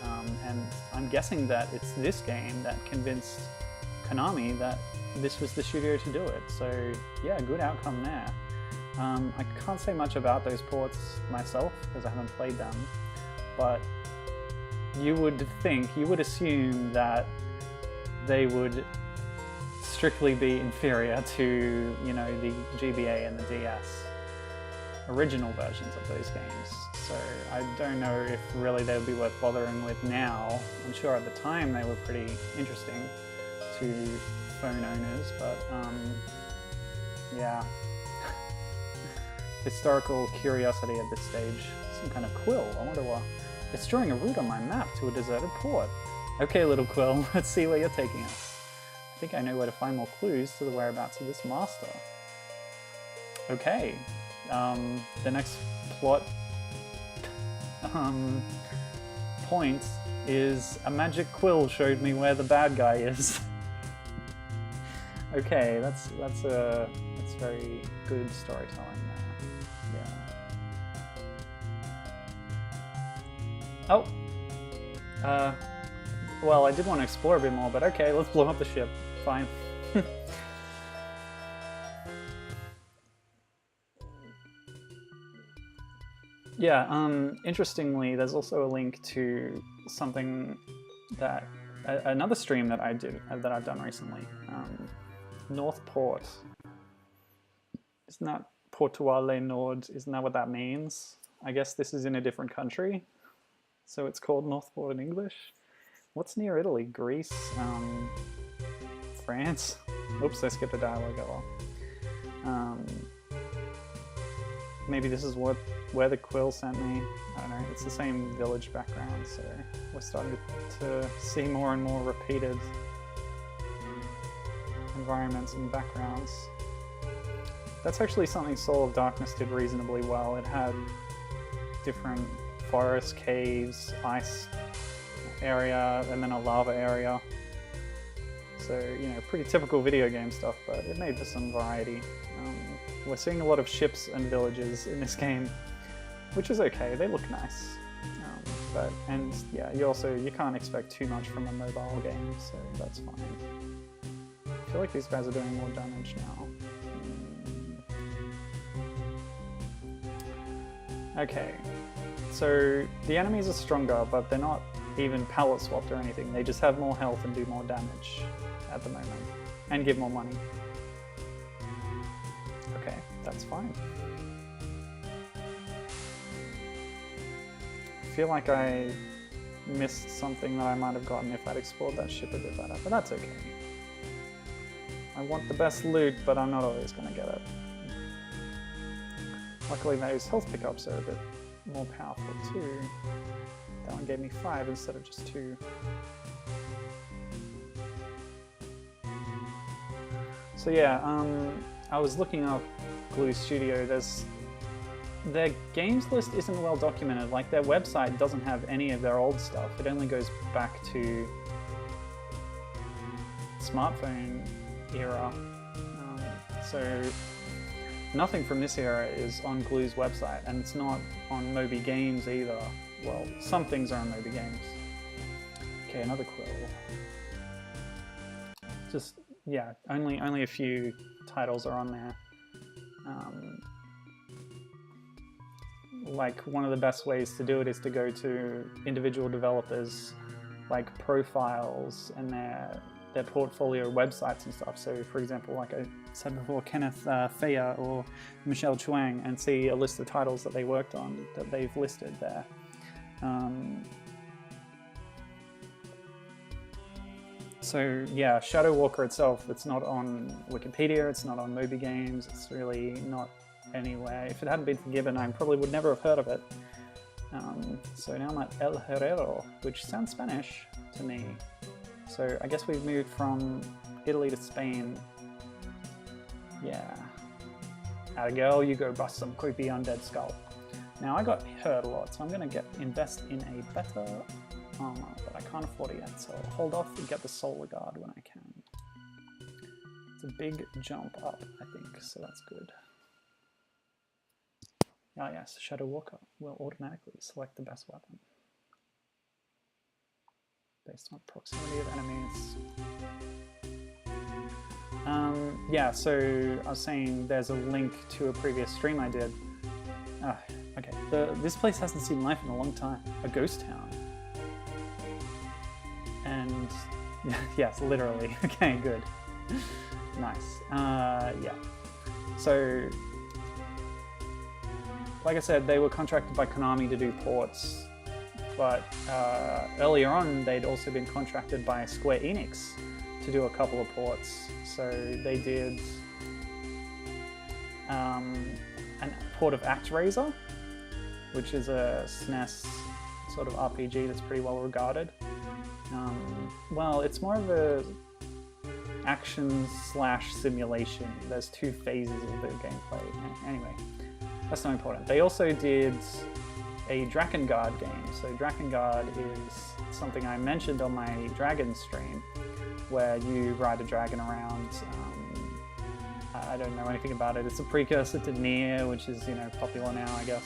and I'm guessing that it's this game that convinced Konami that this was the studio to do it. So yeah, good outcome there. I can't say much about those ports myself because I haven't played them, but you would assume that they would strictly be inferior to, you know, the GBA and the DS original versions of those games. So I don't know if really they would be worth bothering with now. I'm sure at the time they were pretty interesting to phone owners, but yeah. Historical curiosity at this stage. Some kind of quill. I wonder what. It's drawing a route on my map to a deserted port. Okay, little quill, let's see where you're taking us. I think I know where to find more clues to the whereabouts of this master. Okay. The next plot point is a magic quill showed me where the bad guy is. Okay, that's very good storytelling there. Yeah. Oh. Well, I did want to explore a bit more, but okay, let's blow up the ship. Fine. Yeah, interestingly, there's also a link to something that another stream that I've done recently. Northport. Isn't that Portuale Nord? Isn't that what that means? I guess this is in a different country, so it's called Northport in English. What's near Italy? Greece? France? Oops, I skipped the dialogue a lot. Maybe this is where the quill sent me. I don't know, it's the same village background, so we're starting to see more and more repeated environments and backgrounds. That's actually something Soul of Darkness did reasonably well. It had different forests, caves, ice area, and then a lava area. So, you know, pretty typical video game stuff, but it made for some variety. We're seeing a lot of ships and villages in this game, which is okay, they look nice. And yeah, you can't expect too much from a mobile game, so that's fine. I feel like these guys are doing more damage now. Okay, so the enemies are stronger, but they're not even palette swapped or anything. They just have more health and do more damage at the moment, and give more money. Okay, that's fine. I feel like I missed something that I might have gotten if I'd explored that ship a bit better, but that's okay. I want the best loot, but I'm not always going to get it. Luckily those health pickups are a bit more powerful too. That one gave me 5 instead of just 2. So yeah, I was looking up Glue Studio. Their games list isn't well documented. Like, their website doesn't have any of their old stuff. It only goes back to smartphone era. So nothing from this era is on Glue's website, and it's not on Moby Games either. Well, some things are on Moby Games. Okay, another quill. Just, yeah, only a few titles are on there. Like, one of the best ways to do it is to go to individual developers, like, profiles and their portfolio websites and stuff. So, for example, like I said before, Kenneth Feyer or Michelle Chuang, and see a list of titles that they worked on that they've listed there. So yeah, Shadowwalker itself, it's not on Wikipedia, it's not on Moby Games, it's really not anywhere. If it hadn't been for Gibbon, I probably would never have heard of it. So now I'm at El Herrero, which sounds Spanish to me. So I guess we've moved from Italy to Spain. Yeah. Atta girl, you go bust some creepy undead skull. Now I got hurt a lot, so I'm gonna invest in a better armor, but I can't afford it yet, so I'll hold off and get the Soul Regard when I can. It's a big jump up, I think, so that's good. Ah yes, Shadowwalker will automatically select the best weapon based on proximity of enemies. Yeah, so I was saying there's a link to a previous stream I did. Okay, this place hasn't seen life in a long time. A ghost town. And yes, literally. Okay, good. Nice. Yeah. So, like I said, they were contracted by Konami to do ports, but earlier on they'd also been contracted by Square Enix to do a couple of ports. So they did a port of ActRaiser, which is a SNES sort of RPG that's pretty well regarded. Well, it's more of a action/simulation. There's two phases of the gameplay. Anyway, that's not important. They also did a Drakengard game. So Drakengard is something I mentioned on my dragon stream, where you ride a dragon around. I don't know anything about it. It's a precursor to Nier, which is, you know, popular now, I guess.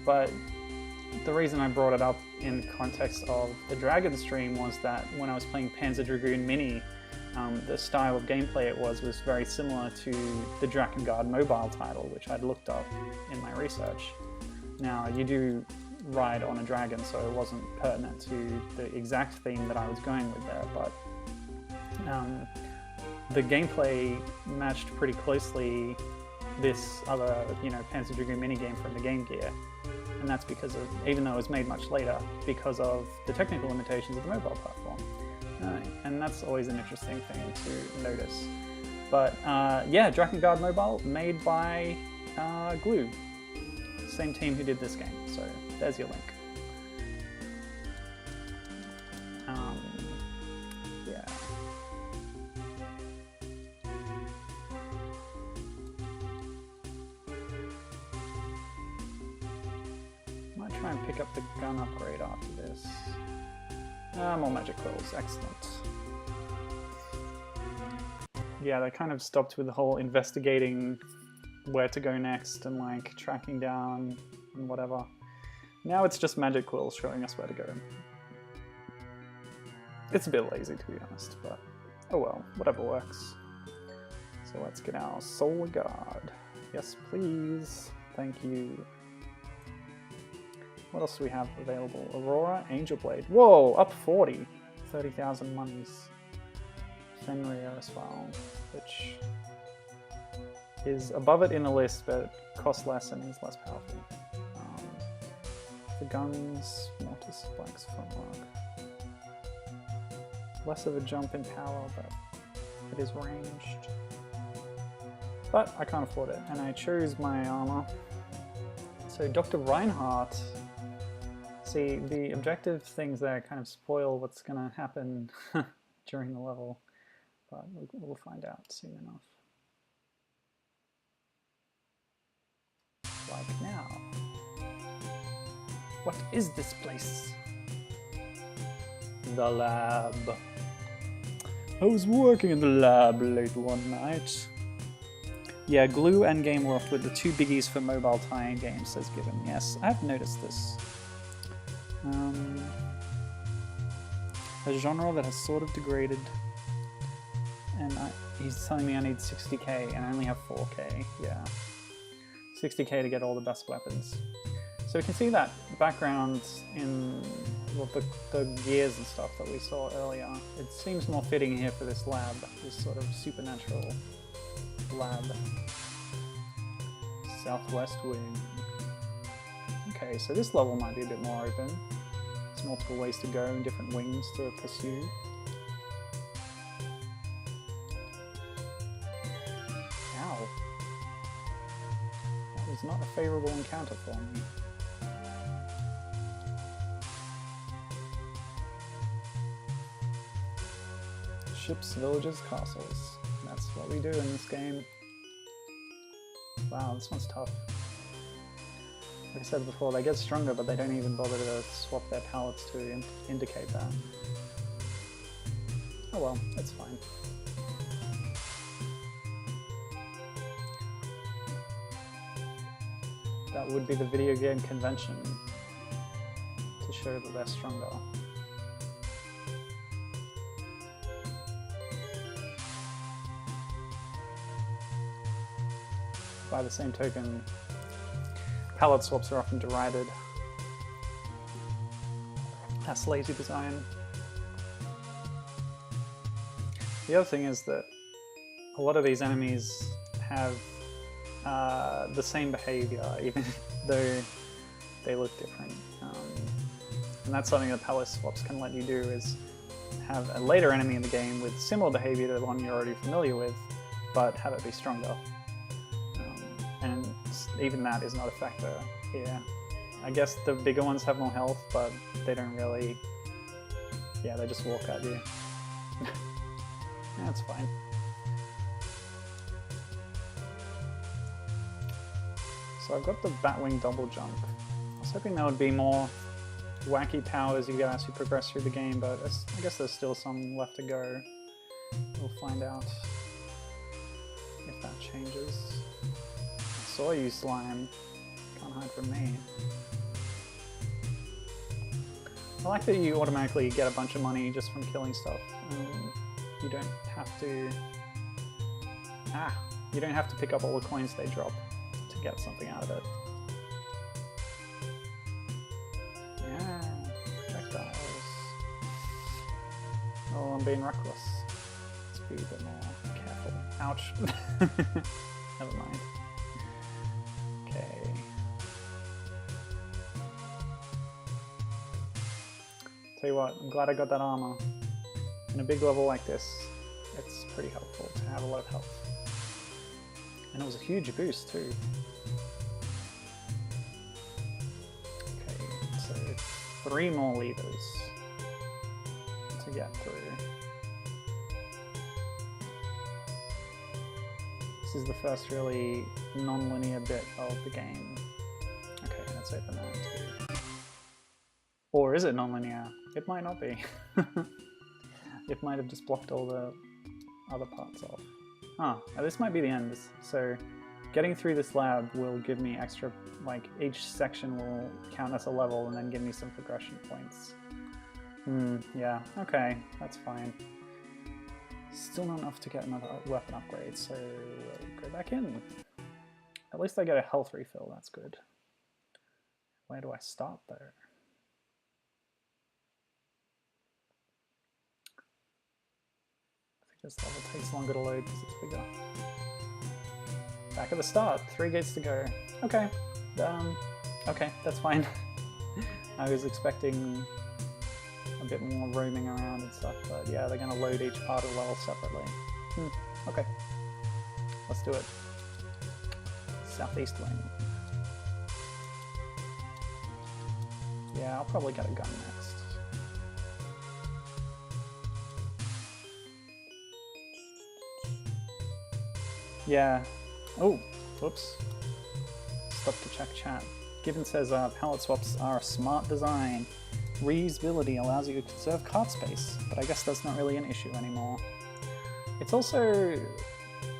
But the reason I brought it up in context of the Dragon stream was that when I was playing Panzer Dragoon Mini, the style of gameplay it was very similar to the Drakengard mobile title, which I'd looked up in my research. Now, you do ride on a dragon, so it wasn't pertinent to the exact theme that I was going with there, but the gameplay matched pretty closely this other, you know, Panzer Dragoon Mini game from the Game Gear. And that's because of, even though it was made much later, because of the technical limitations of the mobile platform. And that's always an interesting thing to notice. But yeah, Drakengard Mobile, made by Glue. Same team who did this game, so there's your link. Yeah. Might try and pick up the gun upgrade after this. More magic quills, excellent. Yeah, they kind of stopped with the whole investigating where to go next and like tracking down and whatever. Now it's just magic quills showing us where to go. It's a bit lazy, to be honest, but oh well, whatever works. So let's get our Solar Guard. Yes, please. Thank you. What else do we have available? Aurora, Angel Blade. Whoa, up 40. 30,000 monies. Fenrir as well, which is above it in the list, but costs less and is less powerful. The guns, Mortis, Black's Frontmark. Less of a jump in power, but it is ranged. But I can't afford it, and I chose my armor. So Dr. Reinhardt. See, the objective things there kind of spoil what's going to happen during the level, but we'll find out soon enough. Like now. What is this place? The lab. I was working in the lab late one night. Yeah, Glue and GameWorld were the two biggies for mobile tie-in games, says Given. Yes, I've noticed this. A genre that has sort of degraded, and he's telling me I need 60k and I only have 4k. Yeah, 60k to get all the best weapons. So we can see that background in the gears and stuff that we saw earlier. It seems more fitting here for this lab, this sort of supernatural lab. Southwest wing. Okay, so this level might be a bit more open. There's multiple ways to go and different wings to pursue. Ow. That was not a favourable encounter for me. Ships, villages, castles. That's what we do in this game. Wow, this one's tough. Like I said before, they get stronger, but they don't even bother to swap their palettes to indicate that. Oh well, it's fine. That would be the video game convention, to show that they're stronger. By the same token, palette swaps are often derided. That's lazy design. The other thing is that a lot of these enemies have the same behavior, even though they look different. And that's something that palette swaps can let you do, is have a later enemy in the game with similar behavior to the one you're already familiar with, but have it be stronger. And even that is not a factor here. I guess the bigger ones have more health, but they don't really... Yeah, they just walk at you. That's fine. So I've got the Batwing double jump. I was hoping there would be more wacky powers you get as you progress through the game, but I guess there's still some left to go. We'll find out if that changes. I saw you, slime. Can't hide from me. I like that you automatically get a bunch of money just from killing stuff. You don't have to... You don't have to pick up all the coins they drop to get something out of it. Yeah, projectiles. Oh, I'm being reckless. Let's be a bit more careful. Ouch. Never mind. Okay. Tell you what, I'm glad I got that armor. In a big level like this, it's pretty helpful to have a lot of health. And it was a huge boost too. Okay, so 3 more levers to get through. This is the first really non-linear bit of the game. Okay, let's open that too. Or is it non-linear? It might not be. It might have just blocked all the other parts off. This might be the end. So getting through this lab will give me extra, like each section will count as a level and then give me some progression points. Yeah, okay, that's fine. Still not enough to get another weapon upgrade, so we'll go back in. At least I get a health refill, that's good. Where do I start though? This level takes longer to load because it's bigger. Back at the start, 3 gates to go. Okay, okay, that's fine. I was expecting a bit more roaming around and stuff, but yeah, they're going to load each part of the level separately. Okay, let's do it. Southeast wing. Yeah, I'll probably get a gun next. Yeah. Oh, whoops. Stop to check chat. Given says palette swaps are a smart design. Reusability allows you to conserve cart space, but I guess that's not really an issue anymore. It's also,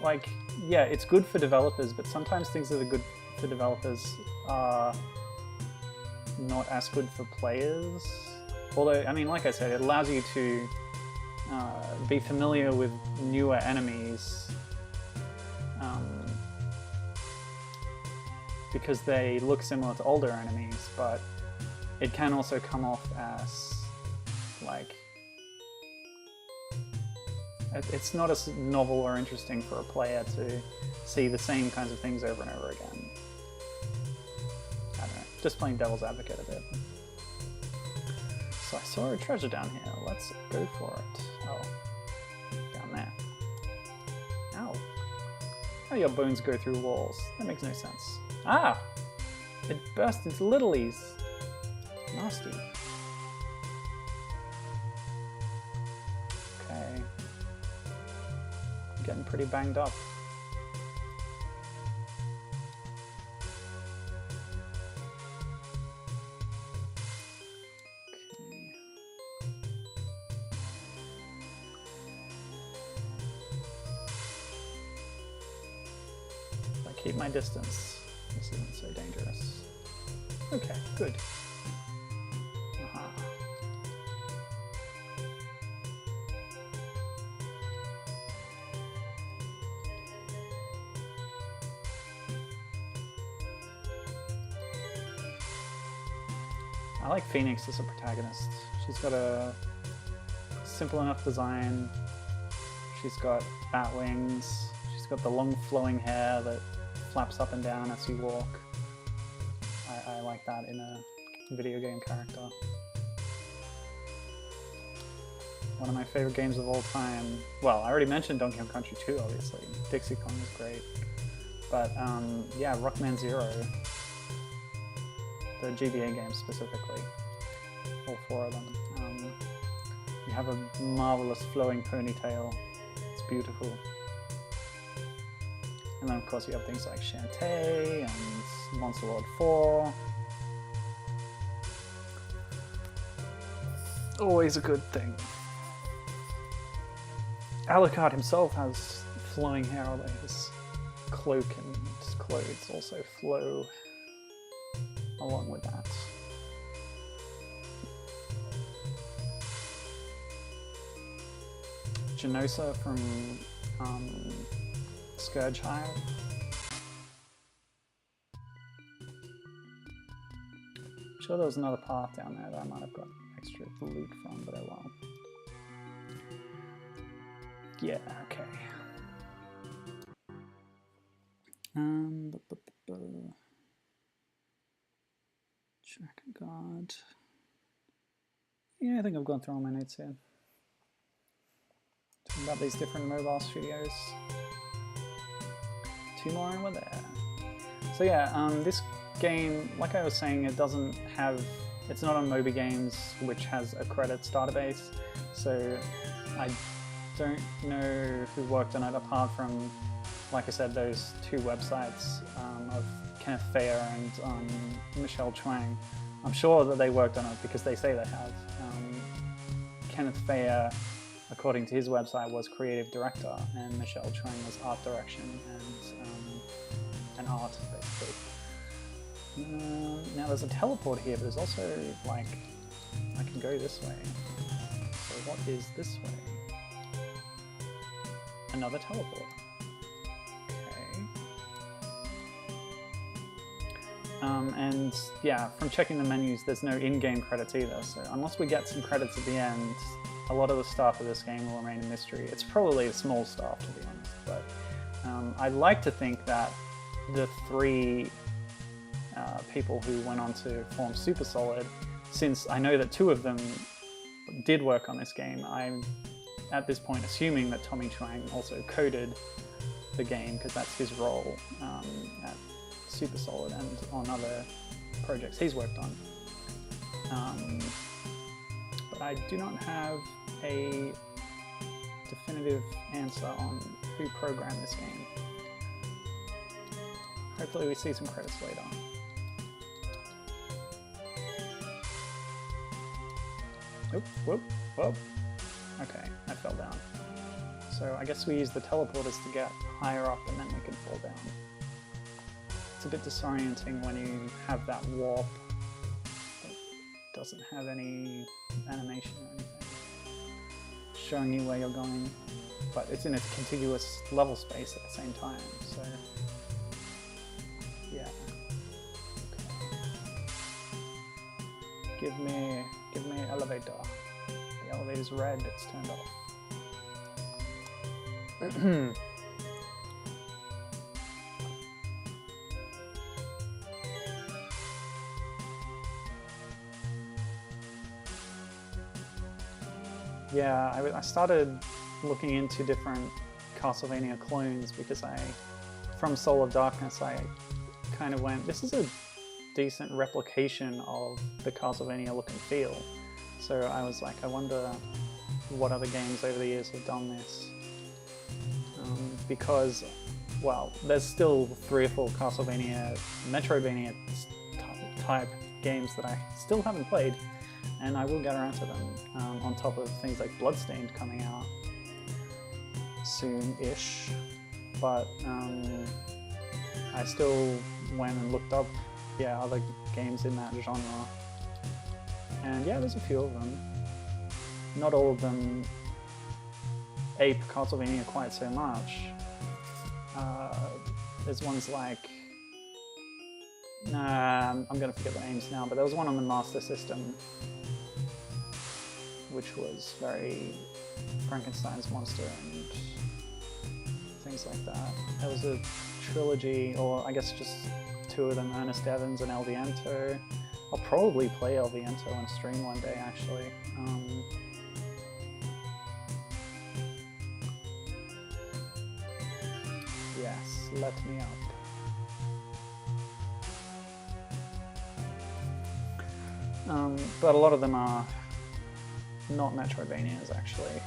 like, yeah, it's good for developers, but sometimes things that are good for developers are not as good for players. Although, I mean, like I said, it allows you to be familiar with newer enemies because they look similar to older enemies, but it can also come off as, like, it's not as novel or interesting for a player to see the same kinds of things over and over again. I don't know, just playing devil's advocate a bit. So I saw a treasure down here, let's go for it. Oh, down there. Ow. How do your bones go through walls? That makes no sense. Ah! It burst into littlies. Nasty. Okay. I'm getting pretty banged up. If I keep my distance, this isn't so dangerous. Okay, good. Aha. I like Phoenix as a protagonist. She's got a simple enough design. She's got bat wings. She's got the long flowing hair that flaps up and down as you walk. I like that in a video game character. One of my favorite games of all time. Well, I already mentioned Donkey Kong Country 2, obviously. Dixie Kong is great. But yeah, Rockman Zero. The GBA games specifically. All four of them. You have a marvelous flowing ponytail. It's beautiful. And then of course you have things like Shantae and Monster World 4. Always a good thing. Alucard himself has flowing hair, although his cloak and his clothes also flow along with that. Genosa from Scourge Hive. I'm sure there was another path down there that I might have got extra loot from, but oh well. Yeah, okay. Drakengard. Yeah, I think I've gone through all my notes here. Talking about these different mobile studios. 2 more and we're there. So yeah, this game, like I was saying, it doesn't have, it's not on Moby Games, which has a credits database. So I don't know who worked on it apart from, like I said, those 2 websites of Kenneth Thayer and Michelle Chuang. I'm sure that they worked on it because they say they have. Kenneth Thayer, according to his website, was creative director, and Michelle Chuang was art direction and art, basically. Now there's a teleport here, but there's also, like, I can go this way. So what is this way? Another teleport. Okay. And yeah, from checking the menus, there's no in-game credits either, so unless we get some credits at the end, a lot of the stuff of this game will remain a mystery. It's probably small stuff, to be honest, but I'd like to think that the 3 people who went on to form Super Solid, since I know that 2 of them did work on this game, I'm at this point assuming that Tommy Chuang also coded the game, because that's his role at Super Solid and on other projects he's worked on. But I do not have a definitive answer on who programmed this game. Hopefully we see some credits later. Oop, whoop, whoop. Okay, I fell down. So I guess we use the teleporters to get higher up and then we can fall down. It's a bit disorienting when you have that warp that doesn't have any animation or anything showing you where you're going, but it's in a contiguous level space at the same time, so yeah. Okay. Give me an elevator. The elevator's red, it's turned off. Yeah, I started looking into different Castlevania clones because from Soul of Darkness, I kind of went, this is a decent replication of the Castlevania look and feel. So I was like, I wonder what other games over the years have done this. Because, well, there's still 3 or 4 Castlevania, Metroidvania type games that I still haven't played, and I will get around to them, on top of things like Bloodstained coming out soon-ish. But I still went and looked up, yeah, other games in that genre. And yeah, there's a few of them. Not all of them ape Castlevania quite so much. There's ones like... Nah, I'm gonna forget the names now, but there was one on the Master System which was very Frankenstein's monster and games like that. There was a trilogy, or I guess just 2 of them, Ernest Evans and El Viento. I'll probably play El Viento on stream one day, actually. Yes, let me up. But a lot of them are not Metroidvanias, actually.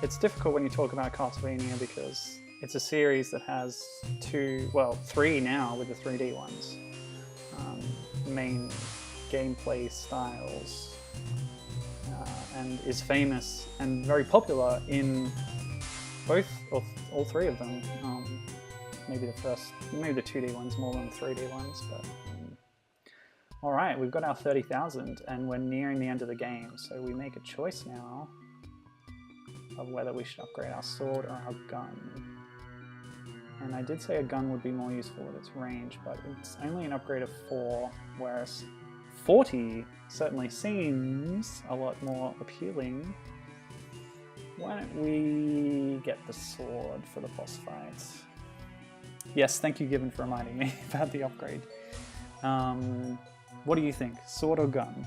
It's difficult when you talk about Castlevania because it's a series that has 3 now with the 3D ones. Main gameplay styles, and is famous and very popular in all 3 of them. Maybe the 2D ones more than the 3D ones, but all right, we've got our 30,000 and we're nearing the end of the game, so we make a choice now of whether we should upgrade our sword or our gun. And I did say a gun would be more useful with its range, but it's only an upgrade of 4, whereas 40 certainly seems a lot more appealing. Why don't we get the sword for the boss fight? Yes, thank you, Given, for reminding me about the upgrade. What do you think? Sword or gun?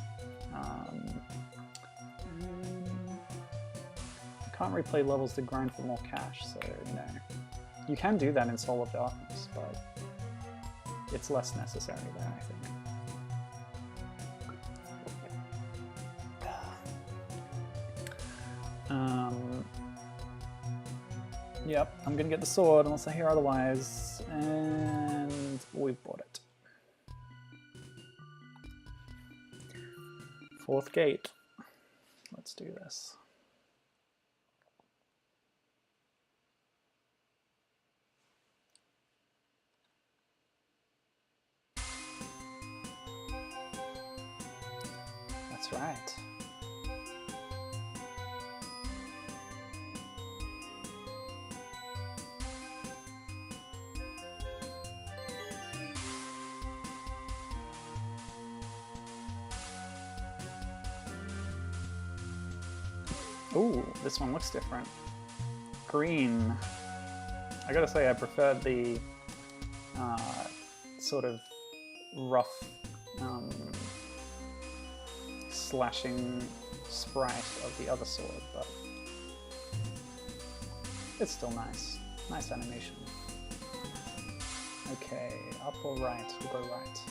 I can't replay levels to grind for more cash, so no. You can do that in Soul of Darkness, but it's less necessary there, I think. Yep, I'm gonna get the sword unless I hear otherwise, and we've bought it. 4th gate. Let's do this. That's right. Ooh, this one looks different. Green. I gotta say, I prefer the sort of rough slashing sprite of the other sword, but it's still nice. Nice animation. Okay, up or right? We'll go right.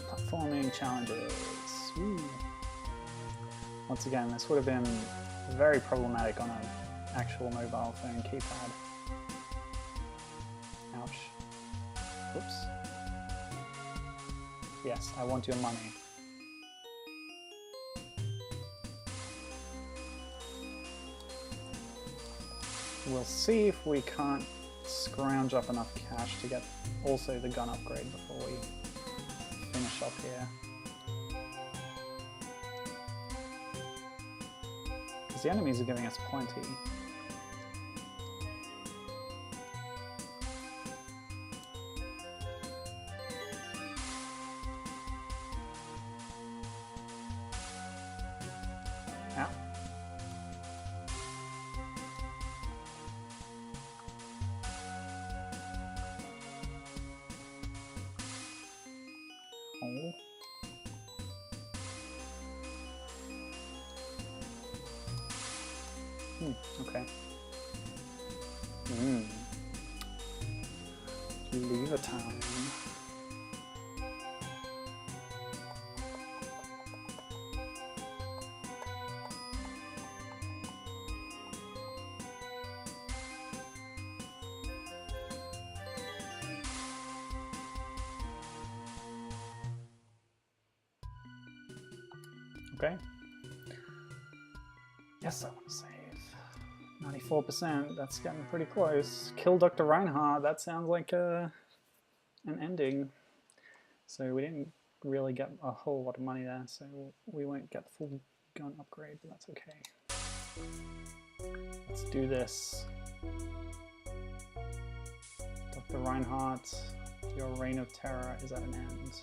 Platforming challenges. Ooh. Once again, this would have been very problematic on an actual mobile phone keypad. Ouch. Whoops. Yes, I want your money. We'll see if we can't scrounge up enough cash to get also the gun upgrade before we finish up here. Because the enemies are giving us plenty. Ow. Oh. Okay. Lever time. Okay. Yes, I want to save. 94%, that's getting pretty close. Kill Dr. Reinhardt, that sounds like an ending. So we didn't really get a whole lot of money there, so we won't get the full gun upgrade, but that's okay. Let's do this. Dr. Reinhardt, your reign of terror is at an end.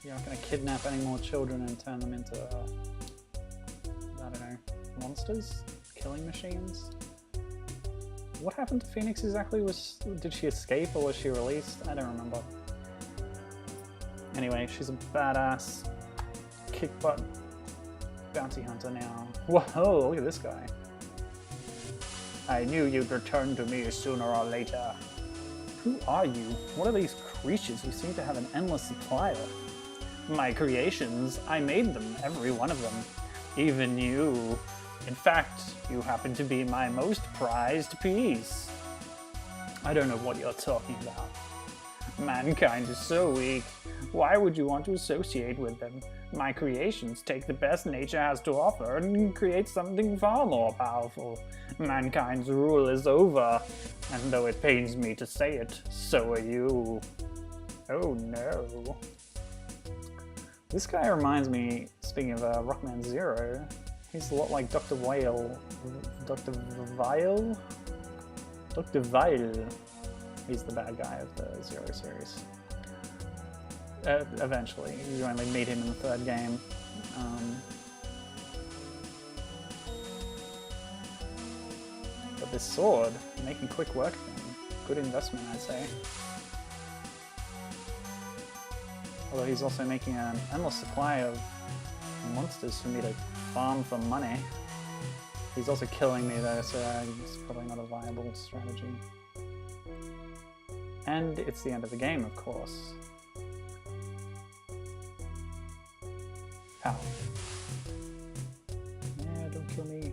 You're not going to kidnap any more children and turn them into, I don't know, monsters? Killing machines? What happened to Phoenix exactly? Did she escape or was she released? I don't remember. Anyway, she's a badass, kick-butt bounty hunter now. Whoa, look at this guy. I knew you'd return to me sooner or later. Who are you? What are these creatures you seem to have an endless supply of? My creations. I made them, every one of them. Even you. In fact, you happen to be my most prized piece. I don't know what you're talking about. Mankind is so weak. Why would you want to associate with them? My creations take the best nature has to offer and create something far more powerful. Mankind's rule is over, and though it pains me to say it, so are you. Oh no. This guy reminds me, speaking of Rockman Zero, he's a lot like Dr. Whale. Dr. Vile? Dr. Vile. He's the bad guy of the Zero series. Eventually. You only meet him in the third game. But this sword, making quick work of him. Good investment, I'd say. Although he's also making an endless supply of monsters for me to farm for money. He's also killing me though, so it's probably not a viable strategy. And it's the end of the game, of course. Ow. Yeah, don't kill me.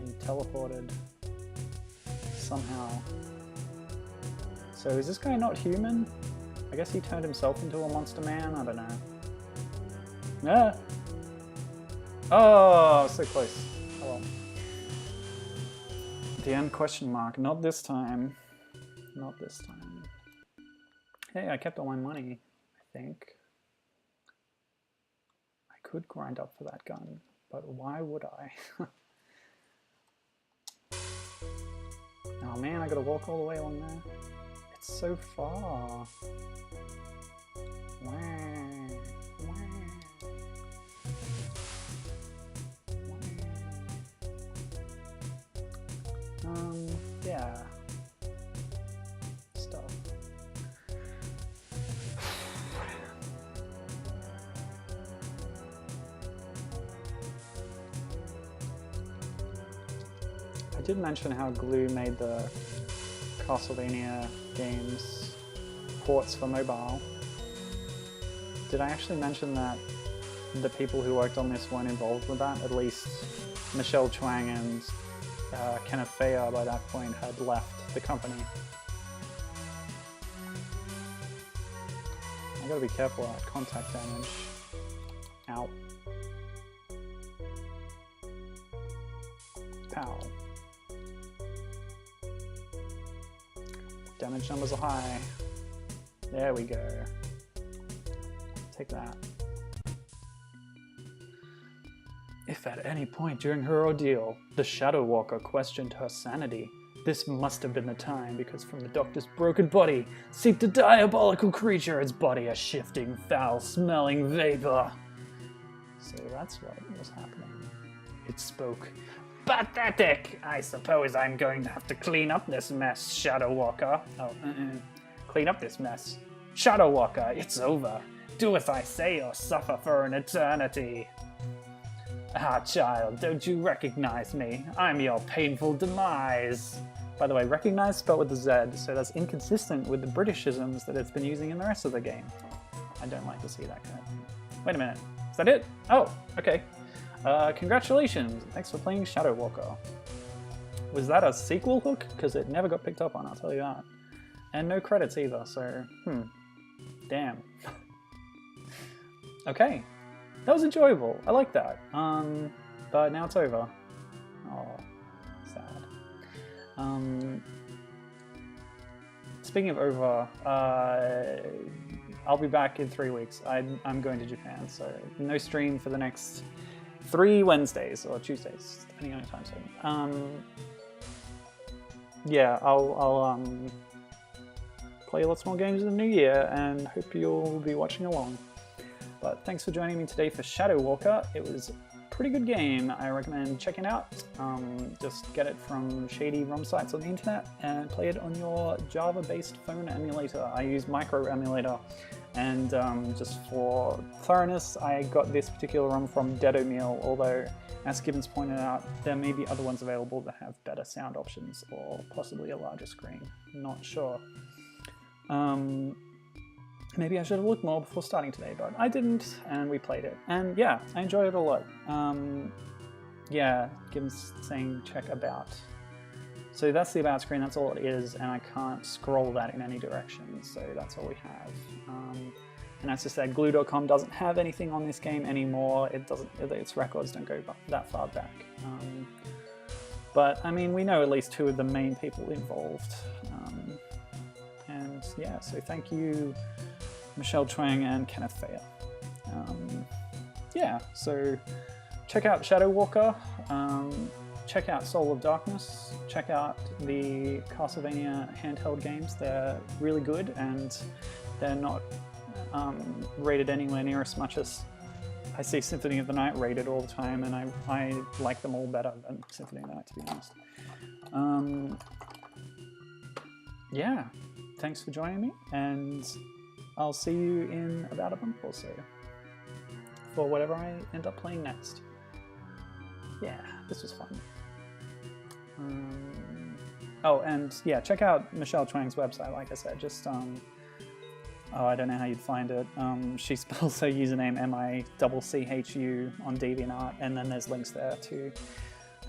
He teleported. Somehow. So is this guy not human? I guess he turned himself into a monster man? I don't know. Ah! Oh, so close. Oh well. The end question mark. Not this time. Not this time. Hey, I kept all my money, I think. I could grind up for that gun, but why would I? Oh man, I gotta walk all the way along there. It's so far. Wah, wah, wah. Yeah. Stuff. I did mention how Glue made the Castlevania games ports for mobile. Did I actually mention that the people who worked on this weren't involved with that? At least Michelle Chuang and Kenneth Fayard by that point had left the company. I gotta be careful about contact damage. Ow. Pow. Damage numbers are high. There we go. Take that. If at any point during her ordeal, the Shadowwalker questioned her sanity, this must have been the time, because from the doctor's broken body seeped a diabolical creature, its body a shifting, foul-smelling vapor. So that's what was happening. It spoke. Pathetic! I suppose I'm going to have to clean up this mess, Shadowwalker. Oh, clean up this mess. Shadowwalker, it's over. Do as I say or suffer for an eternity. Ah, child, don't you recognize me? I'm your painful demise. By the way, recognize spelled with the Z, so that's inconsistent with the Britishisms that it's been using in the rest of the game. I don't like to see that kind of thing. Wait a minute, is that it? Oh, okay. Congratulations, thanks for playing Shadowwalker. Was that a sequel hook? Because it never got picked up on, I'll tell you that. And no credits either, so, damn. Okay, that was enjoyable, I like that. But now it's over. Oh, sad. Speaking of over, I'll be back in 3 weeks. I'm going to Japan, so no stream for the next 3 Wednesdays or Tuesdays, depending on your time zone. Yeah, I'll play lots more games in the new year, and hope you'll be watching along. But thanks for joining me today for Shadowwalker. It was a pretty good game. I recommend checking it out. Just get it from shady ROM sites on the internet and play it on your Java-based phone emulator. I use Micro Emulator, and just for thoroughness, I got this particular ROM from Deadomil, although as Gibbons pointed out, there may be other ones available that have better sound options or possibly a larger screen. Not sure. Maybe I should have looked more before starting today, but I didn't, and we played it. And yeah, I enjoyed it a lot. Yeah, Gibbons saying check about. So that's the about screen, that's all it is, and I can't scroll that in any direction, so that's all we have. And as I said, glue.com doesn't have anything on this game anymore. Its records don't go that far back. But I mean, we know at least two of the main people involved. And yeah, so thank you, Michelle Chuang and Kenneth Thayer. Yeah, so check out Shadowwalker, check out Soul of Darkness, check out the Castlevania handheld games. They're really good, and they're not rated anywhere near as much as I see Symphony of the Night rated all the time, and I like them all better than Symphony of the Night, to be honest. Yeah, thanks for joining me, and I'll see you in about a month or so for whatever I end up playing next. Yeah, this was fun. Oh, and yeah, check out Michelle Chuang's website, like I said. Just, oh, I don't know how you'd find it. She spells her username MICCHU on DeviantArt, and then there's links there to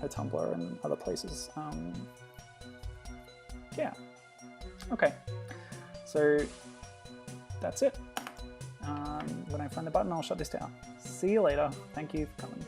her Tumblr and other places. Yeah. Okay. So that's it. When I find the button, I'll shut this down. See you later. Thank you for coming.